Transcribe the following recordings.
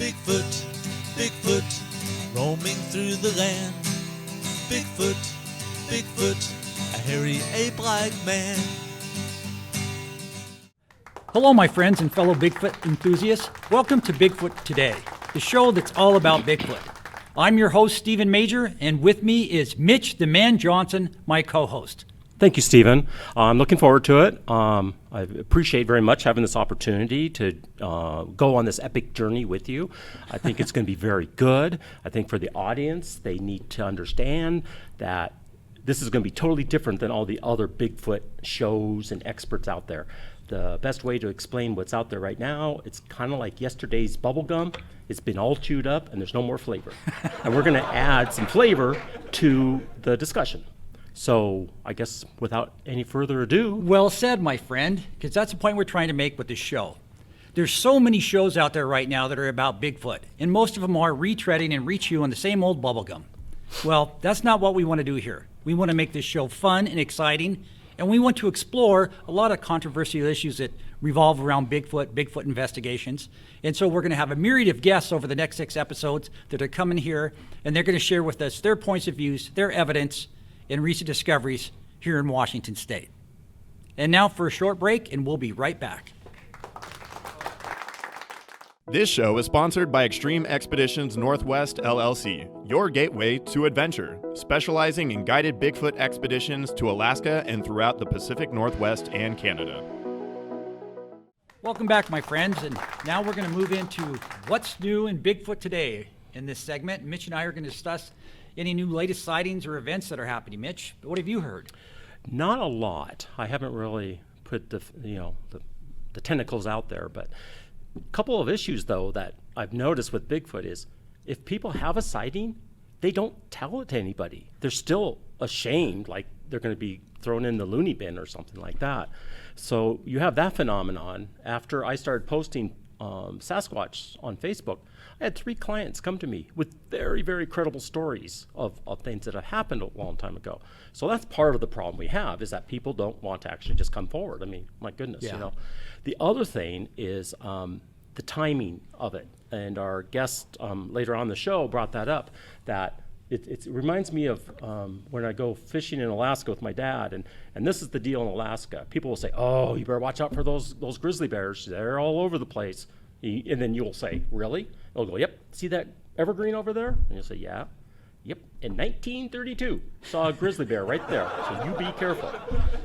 Bigfoot, Bigfoot, roaming through the land. Bigfoot, Bigfoot, a hairy ape-like man. Hello, my friends and fellow Bigfoot enthusiasts. Welcome to Bigfoot Today, the show that's all about Bigfoot. I'm your host, Stephen Major, and with me is Mitch the Man Johnson, my co-host. Thank you, Stephen. I'm looking forward to it. I appreciate very much having this opportunity to go on this epic journey with you. I think it's going to be very good. I think for the audience, they need to understand that this is going to be totally different than all the other Bigfoot shows and experts out there. The best way to explain what's out there right now, it's kind of like yesterday's bubble gum. It's been all chewed up and there's no more flavor. And we're going to add some flavor to the discussion. So I guess without any further ado. Well said, my friend, because that's the point we're trying to make with this show. There's so many shows out there right now that are about Bigfoot, and most of them are retreading and rechewing the same old bubblegum. Well, that's not what we want to do here. We want to make this show fun and exciting, and we want to explore a lot of controversial issues that revolve around Bigfoot investigations. And so we're going to have a myriad of guests over the next 6 episodes that are coming here, and they're going to share with us their points of views, their evidence, and recent discoveries here in Washington State. And now for a short break, and we'll be right back. This show is sponsored by Extreme Expeditions Northwest LLC, your gateway to adventure, specializing in guided Bigfoot expeditions to Alaska and throughout the Pacific Northwest and Canada. Welcome back, my friends, and now we're going to move into what's new in Bigfoot today. In this segment, Mitch and I are going to discuss any new latest sightings or events that are happening. Mitch, what have you heard? Not a lot. I haven't really put the tentacles out there, but a couple of issues though that I've noticed with Bigfoot is if people have a sighting, they don't tell it to anybody. They're still ashamed, like they're going to be thrown in the loony bin or something like that. So you have that phenomenon. After I started posting Sasquatch on Facebook, I had 3 clients come to me with very, very credible stories of things that have happened a long time ago. So that's part of the problem we have, is that people don't want to actually just come forward. I mean, my goodness, Yeah. The other thing is the timing of it. And our guest later on the show brought that up, that it reminds me of when I go fishing in Alaska with my dad, and this is the deal in Alaska. People will say, oh, you better watch out for those grizzly bears. They're all over the place. And then you'll say, really? They'll go, yep, see that evergreen over there? And you'll say, yeah. Yep, in 1932, saw a grizzly bear right there, so you be careful.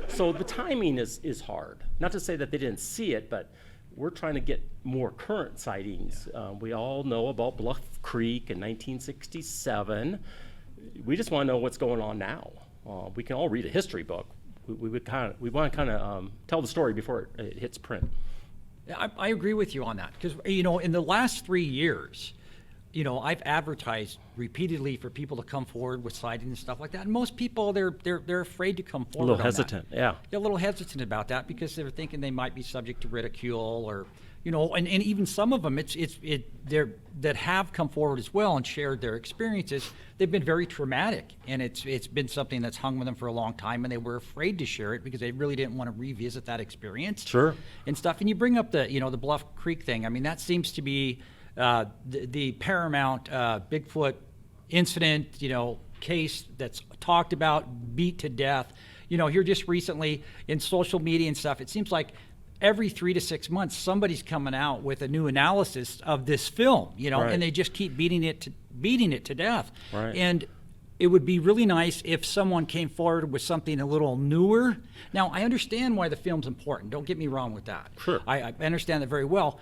So the timing is hard. Not to say that they didn't see it, but we're trying to get more current sightings. We all know about Bluff Creek in 1967. We just want to know what's going on now. We can all read a history book. We want to kind of tell the story before it hits print. I agree with you on that because, in the last 3 years, I've advertised repeatedly for people to come forward with sightings and stuff like that. And most people, they're afraid to come forward. A little hesitant, yeah. They're a little hesitant about that because they're thinking they might be subject to ridicule or, and even some of them, that have come forward as well and shared their experiences. They've been very traumatic, and it's been something that's hung with them for a long time, and they were afraid to share it because they really didn't want to revisit that experience. Sure. And stuff. And you bring up the Bluff Creek thing. I mean, that seems to be the paramount Bigfoot incident, case that's talked about, beat to death. Here just recently in social media and stuff, it seems like every 3 to 6 months, somebody's coming out with a new analysis of this film, Right. and they just keep beating it to death. Right. And it would be really nice if someone came forward with something a little newer. Now, I understand why the film's important. Don't get me wrong with that. Sure. I understand that very well.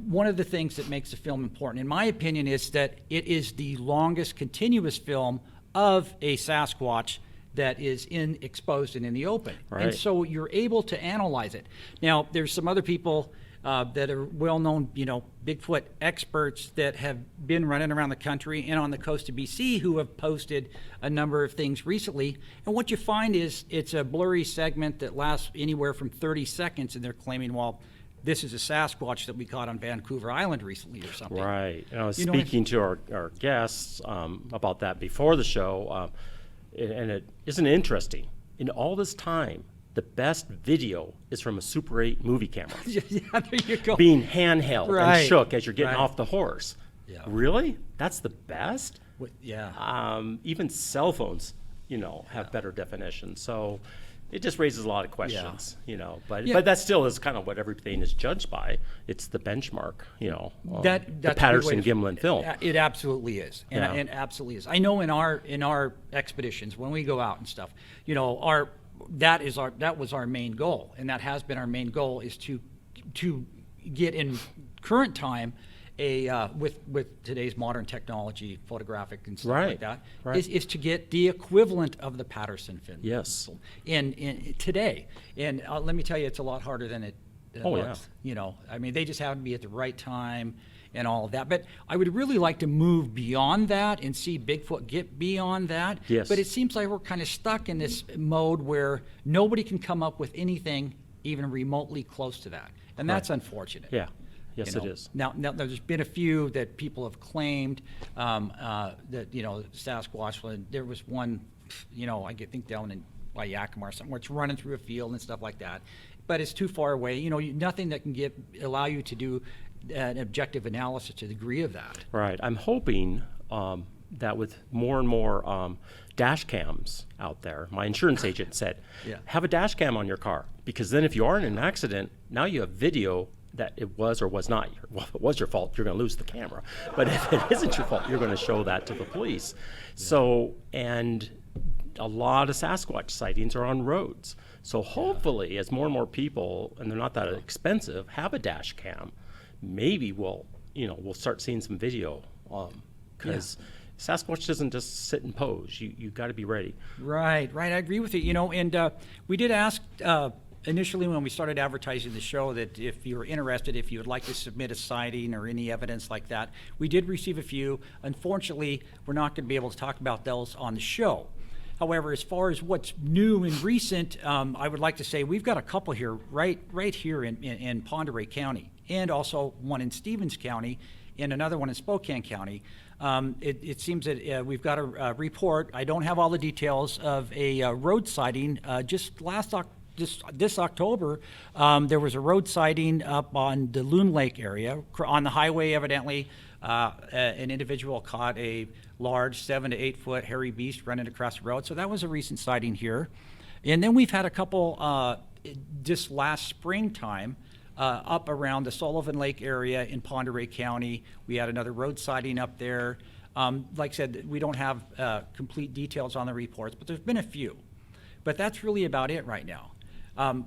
One of the things that makes the film important, in my opinion, is that it is the longest continuous film of a Sasquatch that is exposed and in the open. Right. And so you're able to analyze it. Now, there's some other people that are well-known, Bigfoot experts that have been running around the country and on the coast of BC who have posted a number of things recently. And what you find is it's a blurry segment that lasts anywhere from 30 seconds, and they're claiming, well, this is a Sasquatch that we caught on Vancouver Island recently or something. Right. And I was speaking to our guests about that before the show, and isn't it interesting? In all this time, the best video is from a Super 8 movie camera. Yeah, there you go. Being handheld Right. and shook as you're getting Right. off the horse. Yeah. Really? That's the best? Yeah. Even cell phones, have better definition. So it just raises a lot of questions, But that still is kind of what everything is judged by. It's the benchmark, That's the a Patterson good way Gimlin film. It absolutely is, and absolutely is. I know in our expeditions when we go out and stuff, that was our main goal, and that has been our main goal, is to get in current time with today's modern technology, photographic and stuff like that, is to get the equivalent of the Patterson film. Yes. In today, and let me tell you, it's a lot harder than it looks. I mean, they just have to be at the right time and all of that. But I would really like to move beyond that and see Bigfoot get beyond that. Yes. But it seems like we're kind of stuck in this mode where nobody can come up with anything even remotely close to that, and that's unfortunate. Yeah. Yes, it is. Now, there's been a few that people have claimed that Sasquatch. There was one, I think down by Yakima or something, where it's running through a field and stuff like that, but it's too far away. Nothing that can allow you to do an objective analysis to the degree of that. Right. I'm hoping that with more and more dash cams out there, my insurance agent said, have a dash cam on your car, because then if you are in an accident, now you have video that it was or was not. Well, if it was your fault, you're going to lose the camera. But if it isn't your fault, you're going to show that to the police. So, and a lot of Sasquatch sightings are on roads. So hopefully, as more and more people, and they're not that expensive, have a dash cam, maybe we'll start seeing some video. Because Sasquatch doesn't just sit and pose. You got to be ready. Right. I agree with you. And we did ask initially when we started advertising the show that if you were interested, if you would like to submit a sighting or any evidence like that. We did receive a few. Unfortunately, we're not going to be able to talk about those on the show. However, as far as what's new and recent, I would like to say we've got a couple here, right here in Pend Oreille County, and also one in Stevens County, and another one in Spokane County. It seems that we've got a report. I don't have all the details of a road sighting just this October. There was a road sighting up on the Loon Lake area. On the highway, evidently, an individual caught a large 7 to 8 foot hairy beast running across the road. So that was a recent sighting here. And then we've had a couple just last springtime up around the Sullivan Lake area in Pend Oreille County. We had another road sighting up there. Like I said, we don't have complete details on the reports, but there's been a few. But that's really about it right now.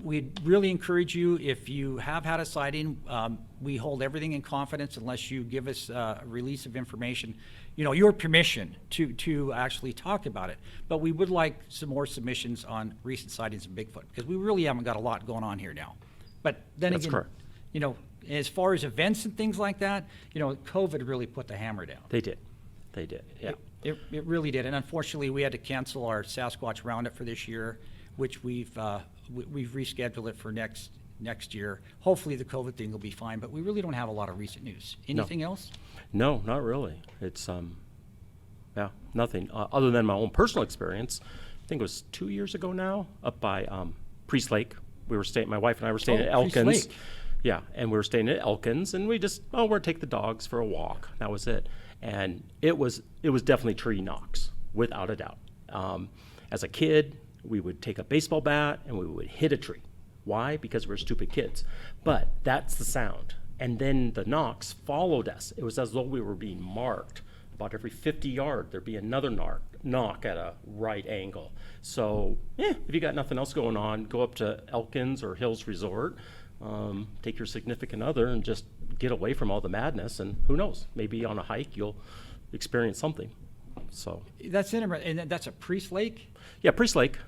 We'd really encourage you, if you have had a sighting, we hold everything in confidence unless you give us a release of information, your permission to actually talk about it. But we would like some more submissions on recent sightings of Bigfoot, because we really haven't got a lot going on here now. But then That's again, correct. As far as events and things like that, COVID really put the hammer down. They did, yeah. It really did, and unfortunately, we had to cancel our Sasquatch Roundup for this year, which we've rescheduled it for next year. Hopefully, the COVID thing will be fine, but we really don't have a lot of recent news. Anything else? No, not really. It's nothing other than my own personal experience. I think it was 2 years ago now, up by Priest Lake. My wife and I were staying at Elkins. Priest Lake. Yeah, and we were staying at Elkins, and we just we're gonna take the dogs for a walk. That was it, and it was definitely tree knocks, without a doubt. As a kid, we would take a baseball bat and we would hit a tree. Why? Because we're stupid kids. But that's the sound. And then the knocks followed us. It was as though we were being marked. About every 50 yards, there'd be another knock at a right angle. So, if you got nothing else going on, go up to Elkins or Hills Resort, take your significant other and just get away from all the madness. And who knows, maybe on a hike you'll experience something. So That's interesting. And that's a Priest Lake? Yeah, Priest Lake.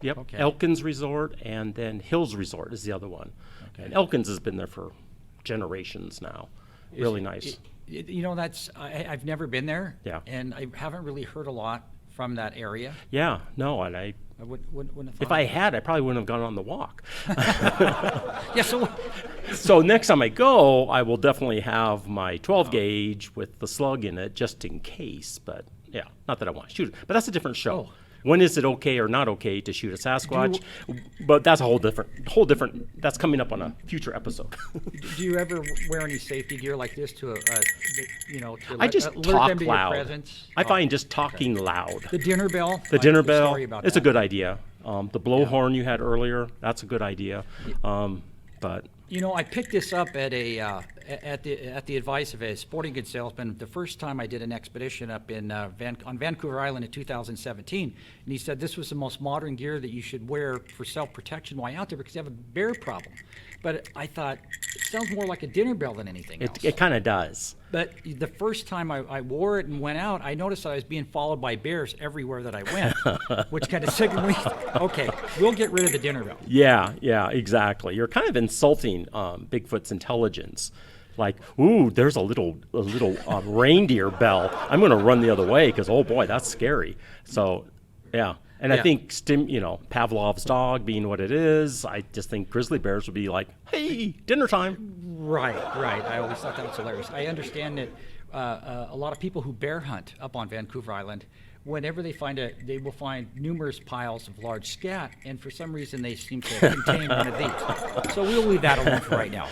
Yep. Okay. Elkins Resort, and then Hills Resort is the other one. Okay. And Elkins has been there for generations now. Really nice. I've never been there. Yeah. And I haven't really heard a lot from that area. Yeah, no, and I wouldn't have thought. If I had, I probably wouldn't have gone on the walk. Yeah, so next time I go, I will definitely have my 12 gauge with the slug in it, just in case. But yeah, not that I want to shoot it. But that's a different show. When is it okay or not okay to shoot a Sasquatch? But that's a whole different. That's coming up on a future episode. Do you ever wear any safety gear like this to, to I just alert talk them to your loud. presence? I find just talking loud. The dinner bell. The dinner bell. Sorry about It's that. a good idea. The blowhorn you had earlier. That's a good idea. But I picked this up at at the advice of a sporting goods salesman the first time I did an expedition up on Vancouver Island in 2017, and he said this was the most modern gear that you should wear for self-protection while out there because you have a bear problem. But I thought it sounds more like a dinner bell than anything else. it kind of does. But the first time I wore it and went out, I noticed I was being followed by bears everywhere that I went, which kind of signaled me, okay, we'll get rid of the dinner bell. Yeah, exactly. You're kind of insulting Bigfoot's intelligence. Like, ooh, there's a little reindeer bell. I'm going to run the other way because, oh boy, that's scary. So, yeah. And I think Pavlov's dog being what it is, I just think grizzly bears would be like, hey, dinner time. Right. I always thought that was hilarious. I understand that a lot of people who bear hunt up on Vancouver Island, whenever they will find numerous piles of large scat, and for some reason they seem to contain one of these. So we'll leave that alone for right now.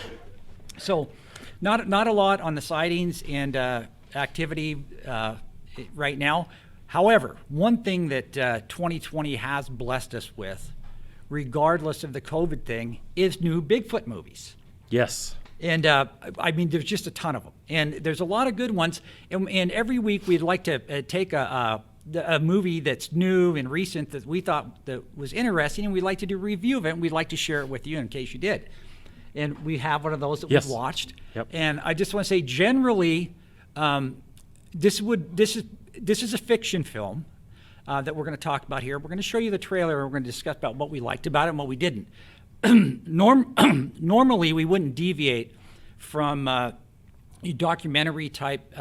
So, not a lot on the sightings and activity right now. However, one thing that 2020 has blessed us with, regardless of the COVID thing, is new Bigfoot movies. Yes. And there's just a ton of them. And there's a lot of good ones. And every week we'd like to take a movie that's new and recent that we thought that was interesting, and we'd like to do a review of it, and we'd like to share it with you in case you did. And we have one of those that Yes. we've watched. Yep. And I just want to say, generally, this is a fiction film that we're going to talk about here. We're going to show you the trailer, and we're going to discuss about what we liked about it and what we didn't. Normally, we wouldn't deviate from documentary type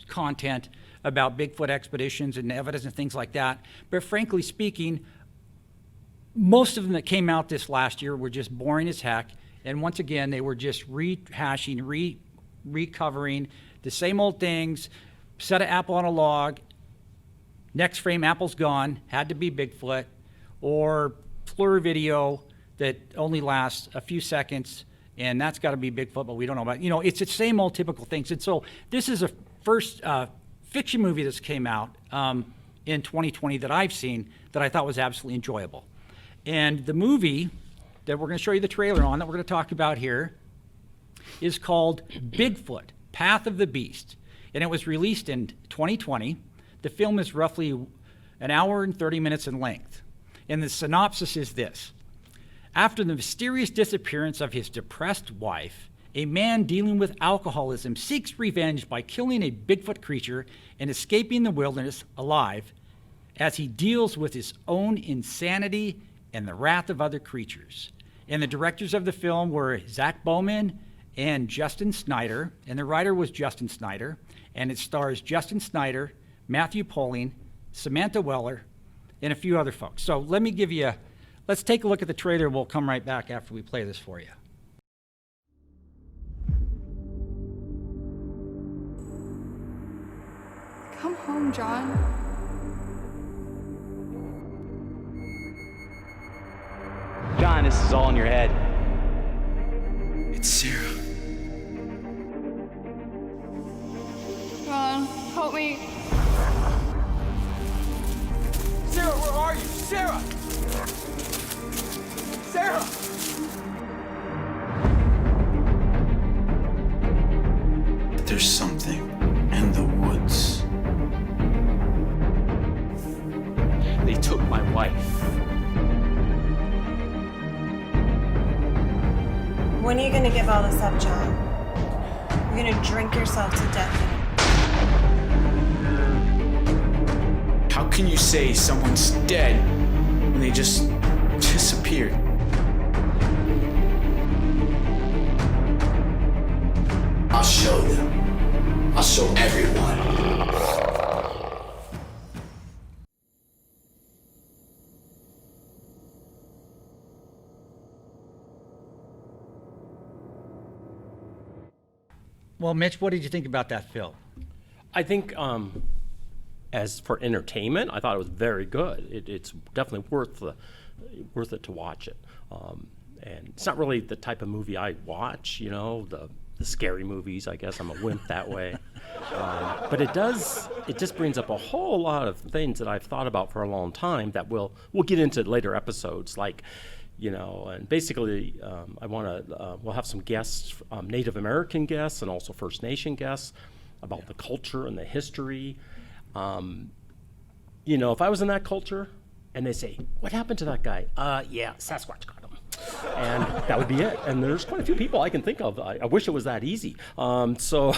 content about Bigfoot expeditions and evidence and things like that. But frankly speaking, most of them that came out this last year were just boring as heck. And once again, they were just rehashing, recovering the same old things. Set an apple on a log. Next frame, apple's gone. Had to be Bigfoot. Or blur video that only lasts a few seconds, and that's got to be Bigfoot, but we don't know about. It's the same old typical things. And so this is a first fiction movie that's came out in 2020 that I've seen that I thought was absolutely enjoyable. And the movie that we're going to show you the trailer on, that we're going to talk about here, is called Bigfoot, Path of the Beast. And it was released in 2020. The film is roughly an hour and 30 minutes in length. And the synopsis is this. After the mysterious disappearance of his depressed wife, a man dealing with alcoholism seeks revenge by killing a Bigfoot creature and escaping the wilderness alive as he deals with his own insanity and the wrath of other creatures. And the directors of the film were Zach Bowman and Justin Snyder, and the writer was Justin Snyder, and it stars Justin Snyder, Matthew Poling, Samantha Weller, and a few other folks. So let's take a look at the trailer. We'll come right back after we play this for you. Come home, John. John, this is all in your head. It's Sarah. John, help me. Sarah, where are you? Sarah! Sarah! There's something in the woods. They took my wife. When are you gonna give all this up, John? You're gonna drink yourself to death. How can you say someone's dead when they just disappeared? I'll show them. I'll show everyone. Well, Mitch, what did you think about that film? I think as for entertainment, I thought it was very good. It's definitely worth it to watch it. And it's not really the type of movie I watch, the scary movies. I guess I'm a wimp that way. But it just brings up a whole lot of things that I've thought about for a long time that we'll get into later episodes, like, and basically we'll have some guests, Native American guests and also First Nation guests about the culture and the history. If I was in that culture and they say, what happened to that guy? Yeah, Sasquatch got him. And that would be it. And there's quite a few people I can think of. I wish it was that easy. So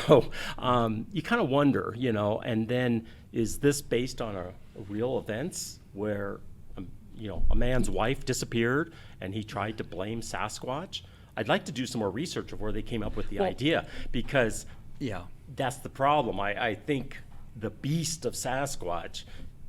you kind of wonder, and then is this based on a real events where, a man's wife disappeared and he tried to blame Sasquatch? I'd like to do some more research of where they came up with the idea, because that's the problem. I think the beast of Sasquatch,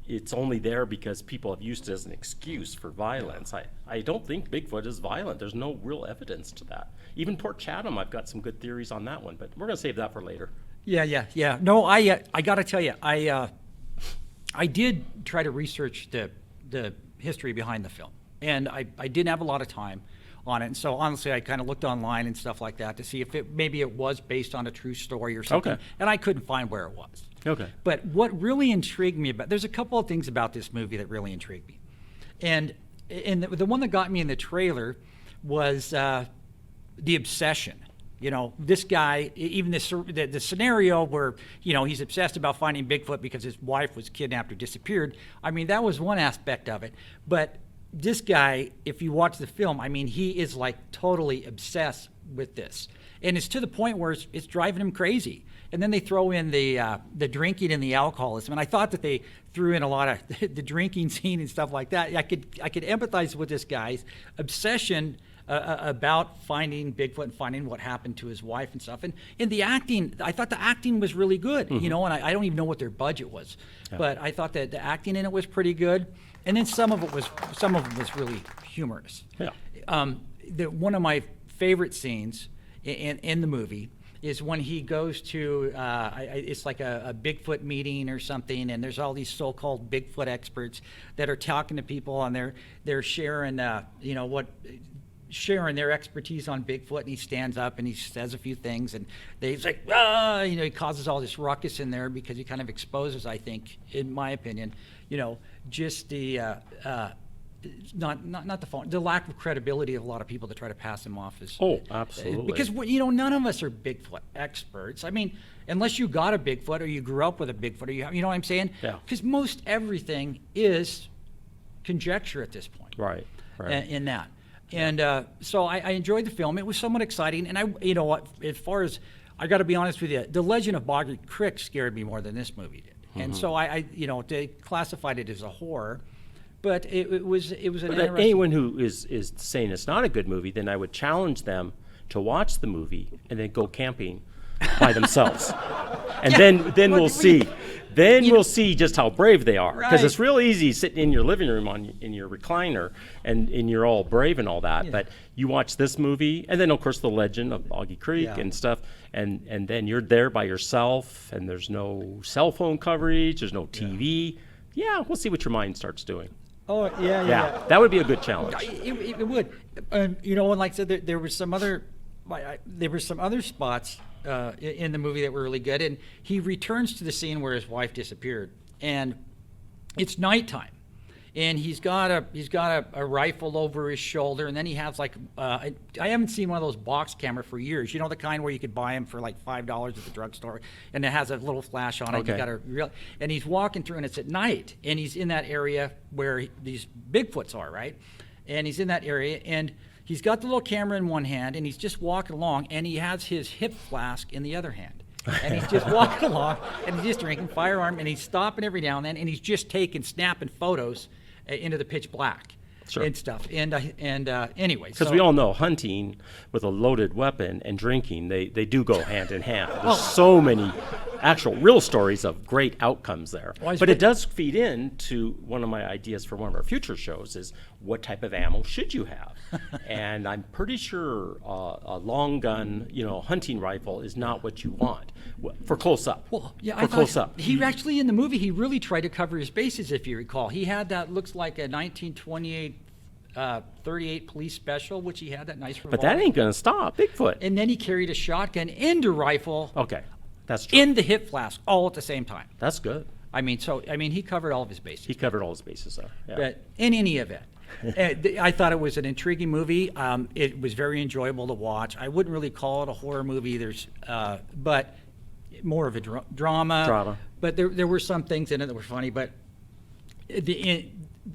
it's only there because people have used it as an excuse for violence. I don't think Bigfoot is violent. There's no real evidence to that. Even Port Chatham, I've got some good theories on that one, but we're going to save that for later. Yeah. No, I got to tell you, I did try to research the history behind the film, and I didn't have a lot of time on it. And so honestly, I kind of looked online and stuff like that to see if maybe it was based on a true story or something. Okay. And I couldn't find where it was. Okay. But what really intrigued me there's a couple of things about this movie that really intrigued me. And the one that got me in the trailer was the obsession. This guy, even the scenario where, he's obsessed about finding Bigfoot because his wife was kidnapped or disappeared. I mean, that was one aspect of it. But this guy, if you watch the film, I mean, he is like totally obsessed with this. And it's to the point where it's driving him crazy. And then they throw in the drinking and the alcoholism. And I thought that they threw in a lot of the drinking scene and stuff like that. I could empathize with this guy's obsession about finding Bigfoot and finding what happened to his wife and stuff. And in the acting, I thought the acting was really good, and I don't even know what their budget was. Yeah. But I thought that the acting in it was pretty good. And then some of it was really humorous. Yeah. One of my favorite scenes in the movie is when he goes to it's like a Bigfoot meeting or something, and there's all these so-called Bigfoot experts that are talking to people, and they're sharing sharing their expertise on Bigfoot, and he stands up and he says a few things, and he's like, he causes all this ruckus in there because he kind of exposes, I think, in my opinion, just the the lack of credibility of a lot of people that try to pass him off as. Oh, absolutely. Because none of us are Bigfoot experts. I mean, unless you got a Bigfoot or you grew up with a Bigfoot, or you know what I'm saying? Yeah. Because most everything is conjecture at this point. Right. In that. And so I enjoyed the film. It was somewhat exciting. And as far as, I got to be honest with you, The Legend of Boggy Creek scared me more than this movie did. Mm-hmm. And so they classified it as a horror, but it was an interesting. Anyone who is saying it's not a good movie, then I would challenge them to watch the movie and then go camping by themselves. And then we'll see. Then we'll see just how brave they are. Because it's real easy sitting in your living room in your recliner and you're all brave and all that. Yeah. But you watch this movie, and then, of course, The Legend of Boggy Creek and stuff, and then you're there by yourself, and there's no cell phone coverage, there's no TV. Yeah, we'll see what your mind starts doing. Oh, yeah. That would be a good challenge. It would. And like I said, there were some other spots in the movie that were really good, and he returns to the scene where his wife disappeared, and it's nighttime, and he's got a rifle over his shoulder, and then he has I haven't seen one of those box camera for years, the kind where you could buy them for like $5 at the drugstore, and it has a little flash on it. Okay. And he's walking through, and it's at night, and he's in that area where these Bigfoots are, right? And he's in that area, and he's got the little camera in one hand, and he's just walking along, and he has his hip flask in the other hand. And he's just walking along, and he's just drinking firearm, and he's stopping every now and then, and he's just snapping photos into the pitch black and stuff. And anyway. Because we all know hunting with a loaded weapon and drinking, they do go hand in hand. There's so many actual real stories of great outcomes there. Well, But it does feed into one of my ideas for one of our future shows is what type of ammo should you have? And I'm pretty sure a long gun, hunting rifle is not what you want for close up. Well, yeah, for I thought close up. he actually in the movie he really tried to cover his bases. If you recall, he had that looks like a 1928 38 police special, which he had that nice revolver. But that ain't gonna stop Bigfoot. And then he carried a shotgun and a rifle. Okay, that's true. In the hip flask, all at the same time. That's good. I mean, he covered all of his bases. He covered all his bases there. Yeah. But in any event, I thought it was an intriguing movie. It was very enjoyable to watch. I wouldn't really call it a horror movie. But more of a drama. Drama. But there were some things in it that were funny. But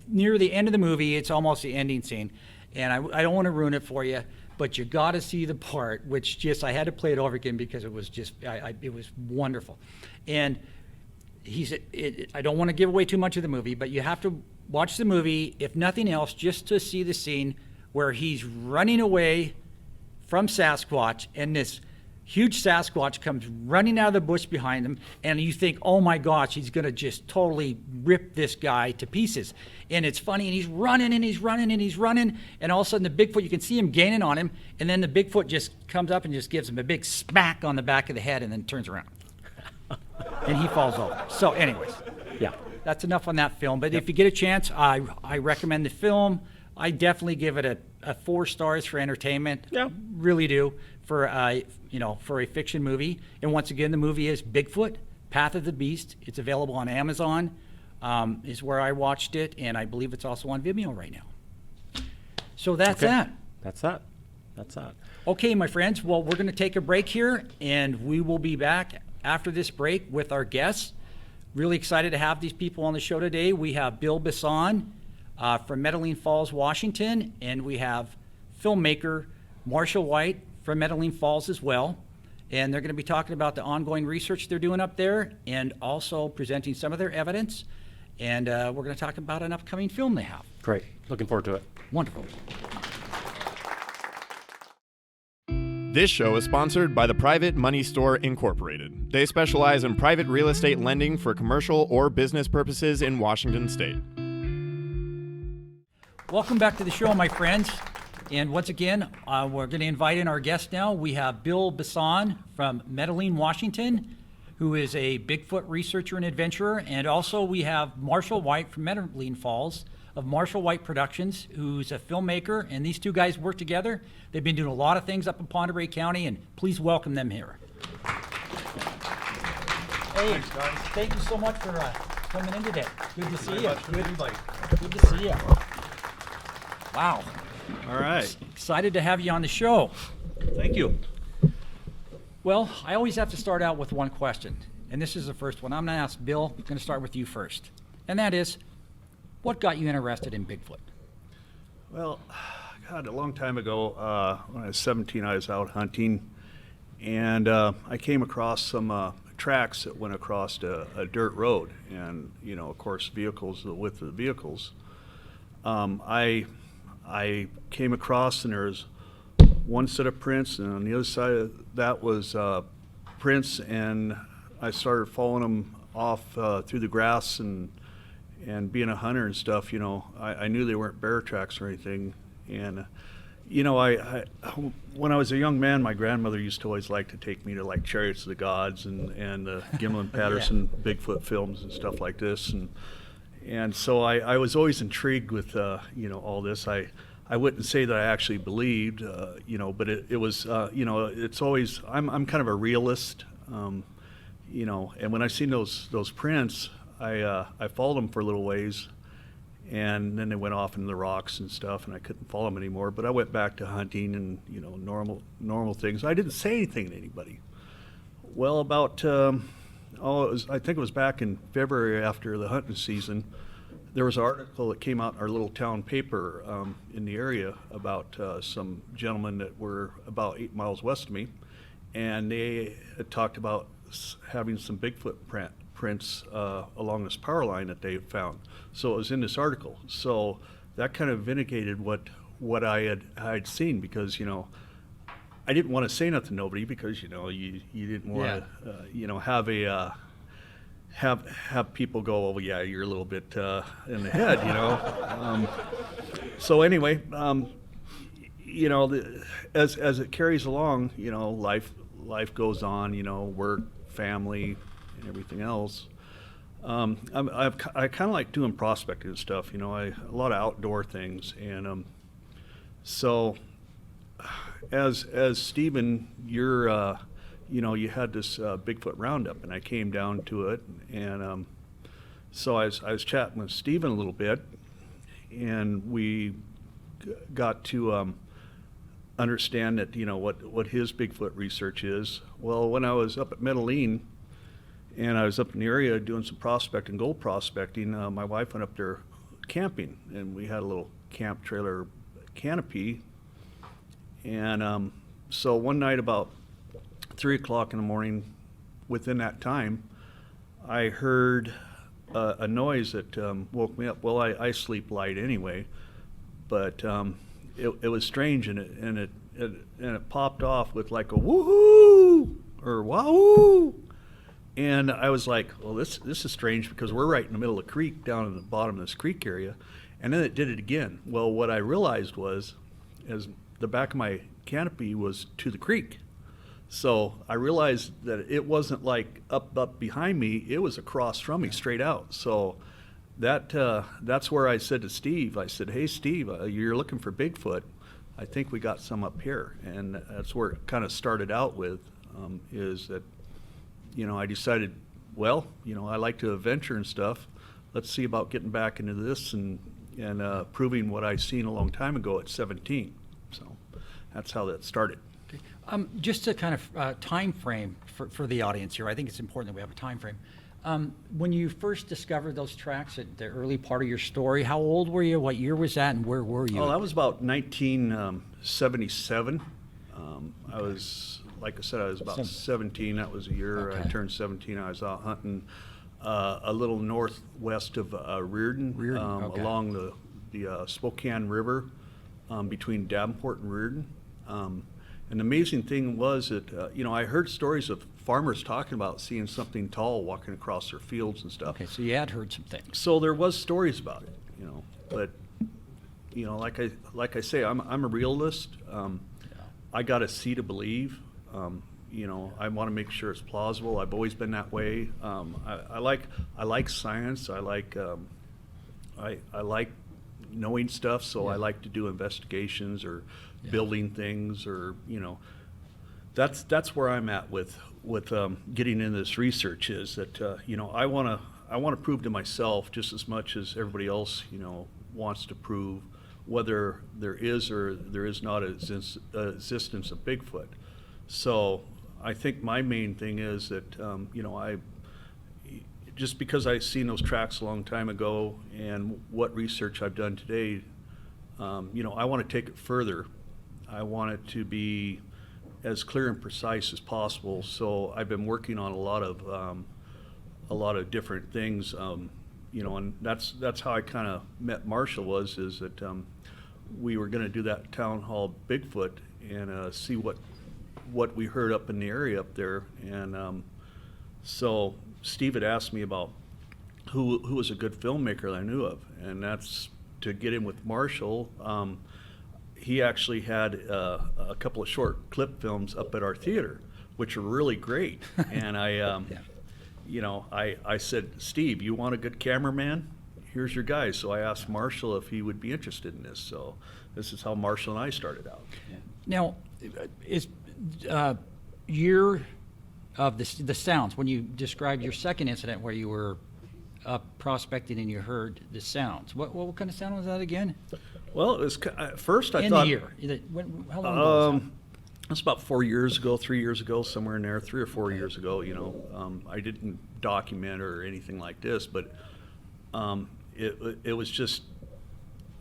near the end of the movie, it's almost the ending scene, and I don't want to ruin it for you, but you got to see the part which I had to play it over again because it was just it was wonderful. And he said, I don't want to give away too much of the movie, but you have to watch the movie, if nothing else, just to see the scene where he's running away from Sasquatch, and this huge Sasquatch comes running out of the bush behind him, and you think, oh my gosh, he's going to just totally rip this guy to pieces. And it's funny, and he's running, and he's running, and he's running, and all of a sudden the Bigfoot, you can see him gaining on him, and then the Bigfoot just comes up and just gives him a big smack on the back of the head and then turns around. And he falls over. So anyways, Yeah. that's enough on that film. But if you get a chance, I recommend the film. I definitely give it a 4 stars for entertainment. Yeah. Really do for a fiction movie. And once again, the movie is Bigfoot, Path of the Beast. It's available on Amazon. Is where I watched it, and I believe it's also on Vimeo right now. So that's Okay. that. That's that. That's that. Okay, my friends. Well, we're going to take a break here, and we will be back after this break with our guests. Really excited to have these people on the show today. We have Bill Bisson from Medellin Falls, Washington, and we have filmmaker Marshall White from Medellin Falls as well. And they're going to be talking about the ongoing research they're doing up there and also presenting some of their evidence. And we're going to talk about an upcoming film they have. Great. Looking forward to it. Wonderful. This show is sponsored by the Private Money Store Incorporated. They specialize in private real estate lending for commercial or business purposes in Washington State. Welcome back to the show, my friends. And once again, we're going to invite in our guest now. We have Bill Bisson from Medellin, Washington, who is a Bigfoot researcher and adventurer. And also we have Marshall White from Medellin Falls of Marshall White Productions, who's a filmmaker. And these two guys work together. They've been doing a lot of things up in Pend Oreille County, and please welcome them here. Hey, thank you so much for coming in today. Good to see you. Good to see you. Wow. All right. Excited to have you on the show. Thank you. Well, I always have to start out with one question, and this is the first one. I'm going to ask Bill. I'm going to start with you first, and that is, what got you interested in Bigfoot? Well, God, a long time ago, when I was 17, I was out hunting, and I came across some tracks that went across a dirt road, and of course, vehicles, the width of the vehicles. I came across, and there's one set of prints, and on the other side of that was prints, and I started following them off through the grass, and being a hunter and stuff, I knew they weren't bear tracks or anything. And I when I was a young man, my grandmother used to always like to take me to like Chariots of the Gods and Gimlin Patterson Bigfoot films and stuff like this, and so I was always intrigued with all this. I wouldn't say that I actually believed, but it was it's always I'm kind of a realist, and when I seen those prints, I followed them for a little ways, and then they went off into the rocks and stuff, and I couldn't follow them anymore. But I went back to hunting and normal things. I didn't say anything to anybody. Well, about I think it was back in February after the hunting season, there was an article that came out in our little town paper in the area about some gentlemen that were about 8 miles west of me, and they had talked about having some Bigfoot prints along this power line that they found. So it was in this article. So that kind of vindicated what I had seen, because I didn't want to say nothing to nobody because, you know, you didn't want to, you know, have a, have people go, oh yeah, you're a little bit in the head, you know. So anyway, you know, as it carries along, you know, life goes on, you know, work, family, and everything else. I kind of like doing prospecting and stuff, you know. A lot of outdoor things, and so as Stephen, you're you know, you had this Bigfoot roundup, and I came down to it, and so I was chatting with Stephen a little bit, and we got to understand that, you know, what his Bigfoot research is. Well, when I was up at Medellin, and I was up in the area doing some prospecting, gold prospecting, my wife went up there camping, and we had a little camp trailer canopy, and so one night about 3 o'clock in the morning, within that time, I heard a noise that woke me up. Well, I sleep light anyway, but it was strange, and it popped off with like a woohoo or wahoo, and I was like, well, this is strange because we're right in the middle of the creek, down in the bottom of this creek area, and then it did it again. Well, what I realized was, as the back of my canopy was to the creek. So I realized that it wasn't like up behind me, it was across from me, straight out. So that's where I said to Steve, I said, hey Steve, you're looking for Bigfoot. I think we got some up here. And that's where it kind of started out with, is that, you know, I decided, well, you know, I like to adventure and stuff. Let's see about getting back into this and proving what I seen a long time ago at 17. So that's how that started. Just to kind of time frame for the audience here, I think it's important that we have a time frame. When you first discovered those tracks at the early part of your story, how old were you? What year was that, and where were you? Oh, that was about 1977. I was, like I said, I was about 17. That was a year I turned 17. I was out hunting a little northwest of Reardon, along the Spokane River, between Davenport and Reardon. And the amazing thing was that, you know, I heard stories of farmers talking about seeing something tall walking across their fields and stuff. Okay, so you had heard some things. So there was stories about it, you know, but, you know, like I say, I'm a realist. I got to see to believe. You know, I want to make sure it's plausible. I've always been that way. I like science. I like knowing stuff, so I like to do investigations or building things, or, you know, that's where I'm at with getting into this research, is that you know, I want to prove to myself just as much as everybody else, you know, wants to prove whether there is or there is not an existence of Bigfoot. So I think my main thing is that you know, just because I've seen those tracks a long time ago and what research I've done today, you know, I want to take it further. I want it to be as clear and precise as possible. So I've been working on a lot of different things, you know, and that's how I kind of met Marshall, is that we were going to do that town hall Bigfoot and see what we heard up in the area up there, and so Steve had asked me about who was a good filmmaker that I knew of, and that's to get in with Marshall. He actually had a couple of short clip films up at our theater, which are really great. And I, you know, I said, Steve, you want a good cameraman? Here's your guy. So I asked Marshall if he would be interested in this. So this is how Marshall and I started out. Now, is year of the sounds, when you described your second incident where you were up prospecting and you heard the sounds, what kind of sound was that again? Well, it was at first I in thought. the year. How long ago was that? That's about 4 years ago, 3 years ago, somewhere in there, 3 or 4 years ago. You know, I didn't document or anything like this, but it was just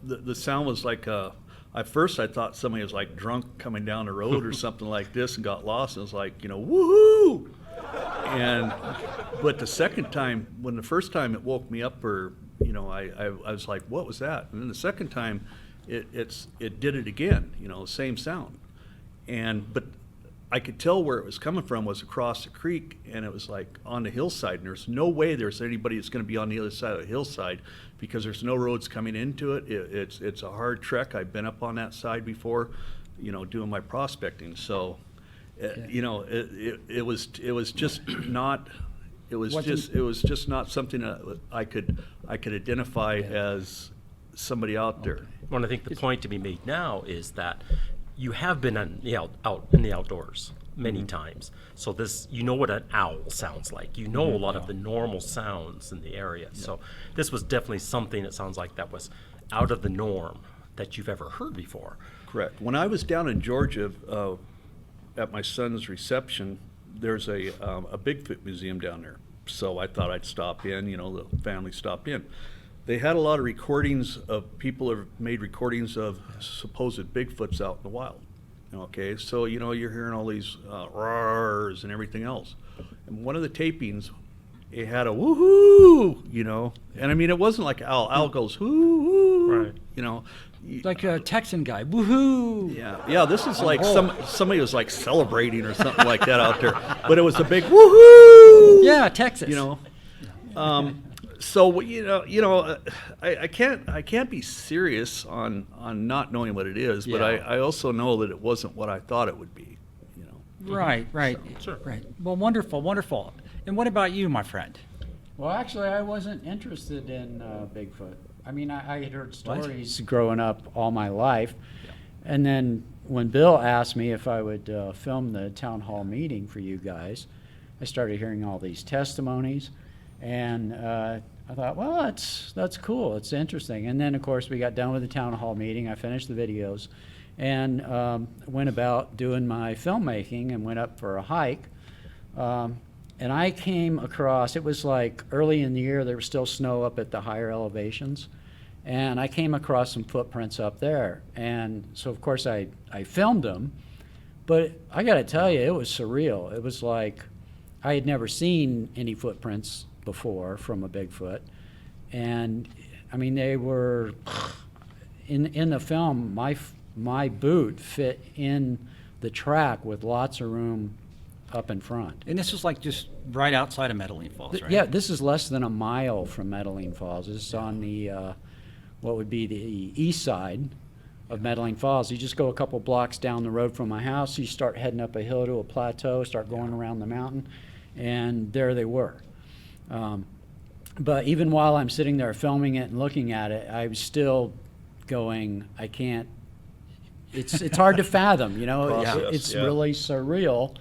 the sound was like at first I thought somebody was like drunk coming down the road or something like this and got lost, and it was like, you know, woohoo! But the second time, when the first time it woke me up, or, you know, I was like, what was that? And then the second time, it did it again, you know, same sound. but I could tell where it was coming from was across the creek, and it was like on the hillside, and there's no way there's anybody that's going to be on the other side of the hillside because there's no roads coming into it. It's a hard trek. I've been up on that side before, doing my prospecting. So, it was just not. It was just not something that I could identify as somebody out there. Well, I think the point to be made now is that you have been out in the outdoors many times. So you know what an owl sounds like. You know a lot of the normal sounds in the area. Yeah. So this was definitely something that sounds like that was out of the norm that you've ever heard before. Correct. When I was down in Georgia at my son's reception, there's a Bigfoot museum down there. So I thought I'd stop in, the family stopped in. They had a lot of recordings of people have made recordings of supposed Bigfoots out in the wild. Okay, so you're hearing all these roars and everything else. And one of the tapings, it had a woohoo, and I mean it wasn't like owl goes whoo, right? Like a Texan guy, woohoo. Yeah. This is like somebody was like celebrating or something like that out there, but it was a big woohoo. Yeah, Texas. So I can't be serious on not knowing what it is, but I also know that it wasn't what I thought it would be. Right. Sure. Right. Well, wonderful. And what about you, my friend? Well, actually, I wasn't interested in Bigfoot. I mean, I had heard stories growing up all my life, and then when Bill asked me if I would film the town hall meeting for you guys, I started hearing all these testimonies. And I thought, well, that's cool. It's interesting. And then, of course, we got done with the town hall meeting. I finished the videos and went about doing my filmmaking and went up for a hike. And I came across, it was like early in the year, there was still snow up at the higher elevations. And I came across some footprints up there. And so, of course, I filmed them. But I got to tell you, it was surreal. It was like I had never seen any footprints before from a Bigfoot, and I mean they were in the film. My boot fit in the track with lots of room up in front. And this is like just right outside of Medellin Falls, right? Yeah, this is less than a mile from Medellin Falls. This is on the what would be the east side of Medellin Falls. You just go a couple blocks down the road from my house. You start heading up a hill to a plateau, start going around the mountain, and there they were. But even while I'm sitting there filming it and looking at it, I was still going, I can't, it's hard to fathom, it's really surreal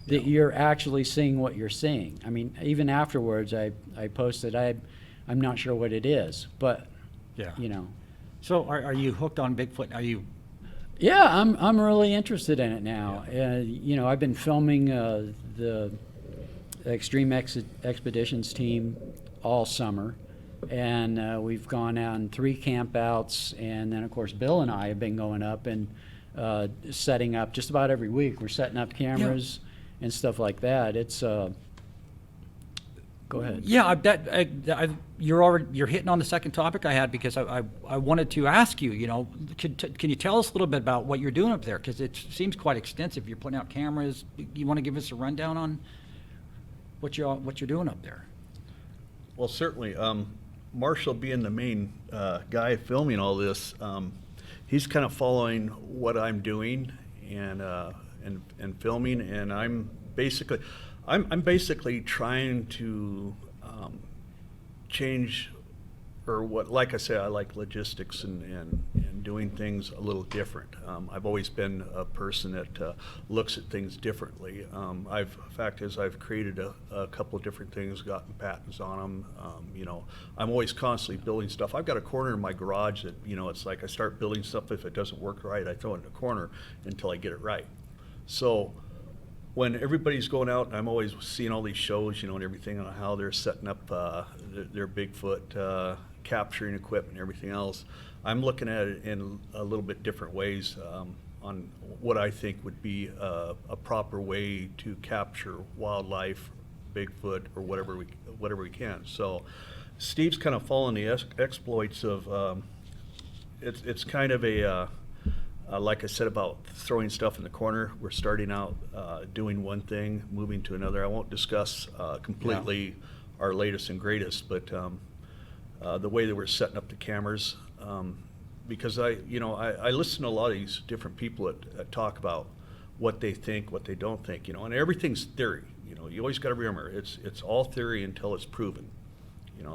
that you're actually seeing what you're seeing. I mean, even afterwards, I posted, I'm not sure what it is, but, So are you hooked on Bigfoot? Are you? Yeah, I'm really interested in it now. I've been filming the Extreme Expeditions team all summer, and we've gone on 3 campouts, and then of course Bill and I have been going up and setting up just about every week. We're setting up cameras and stuff like that. It's go ahead. Yeah, you're hitting on the second topic I had, because I wanted to ask you, can you tell us a little bit about what you're doing up there, because it seems quite extensive. You're putting out cameras. You want to give us a rundown on what you're doing up there? Well, certainly. Marshall, being the main guy filming all this, he's kind of following what I'm doing and filming, and I'm basically trying to change, or what, like I say, I like logistics and doing things a little different. I've always been a person that looks at things differently. I've created a couple of different things, gotten patents on them. I'm always constantly building stuff. I've got a corner in my garage that, it's like I start building stuff. If it doesn't work right, I throw it in a corner until I get it right. So when everybody's going out, I'm always seeing all these shows, and everything on how they're setting up their Bigfoot capturing equipment and everything else. I'm looking at it in a little bit different ways on what I think would be a proper way to capture wildlife, Bigfoot, or whatever we can. So Steve's kind of following the exploits of, it's kind of Like I said about throwing stuff in the corner, we're starting out doing one thing, moving to another. I won't discuss completely our latest and greatest, but the way that we're setting up the cameras, because I listen to a lot of these different people that talk about what they think, what they don't think, and everything's theory. You always got to remember it's all theory until it's proven.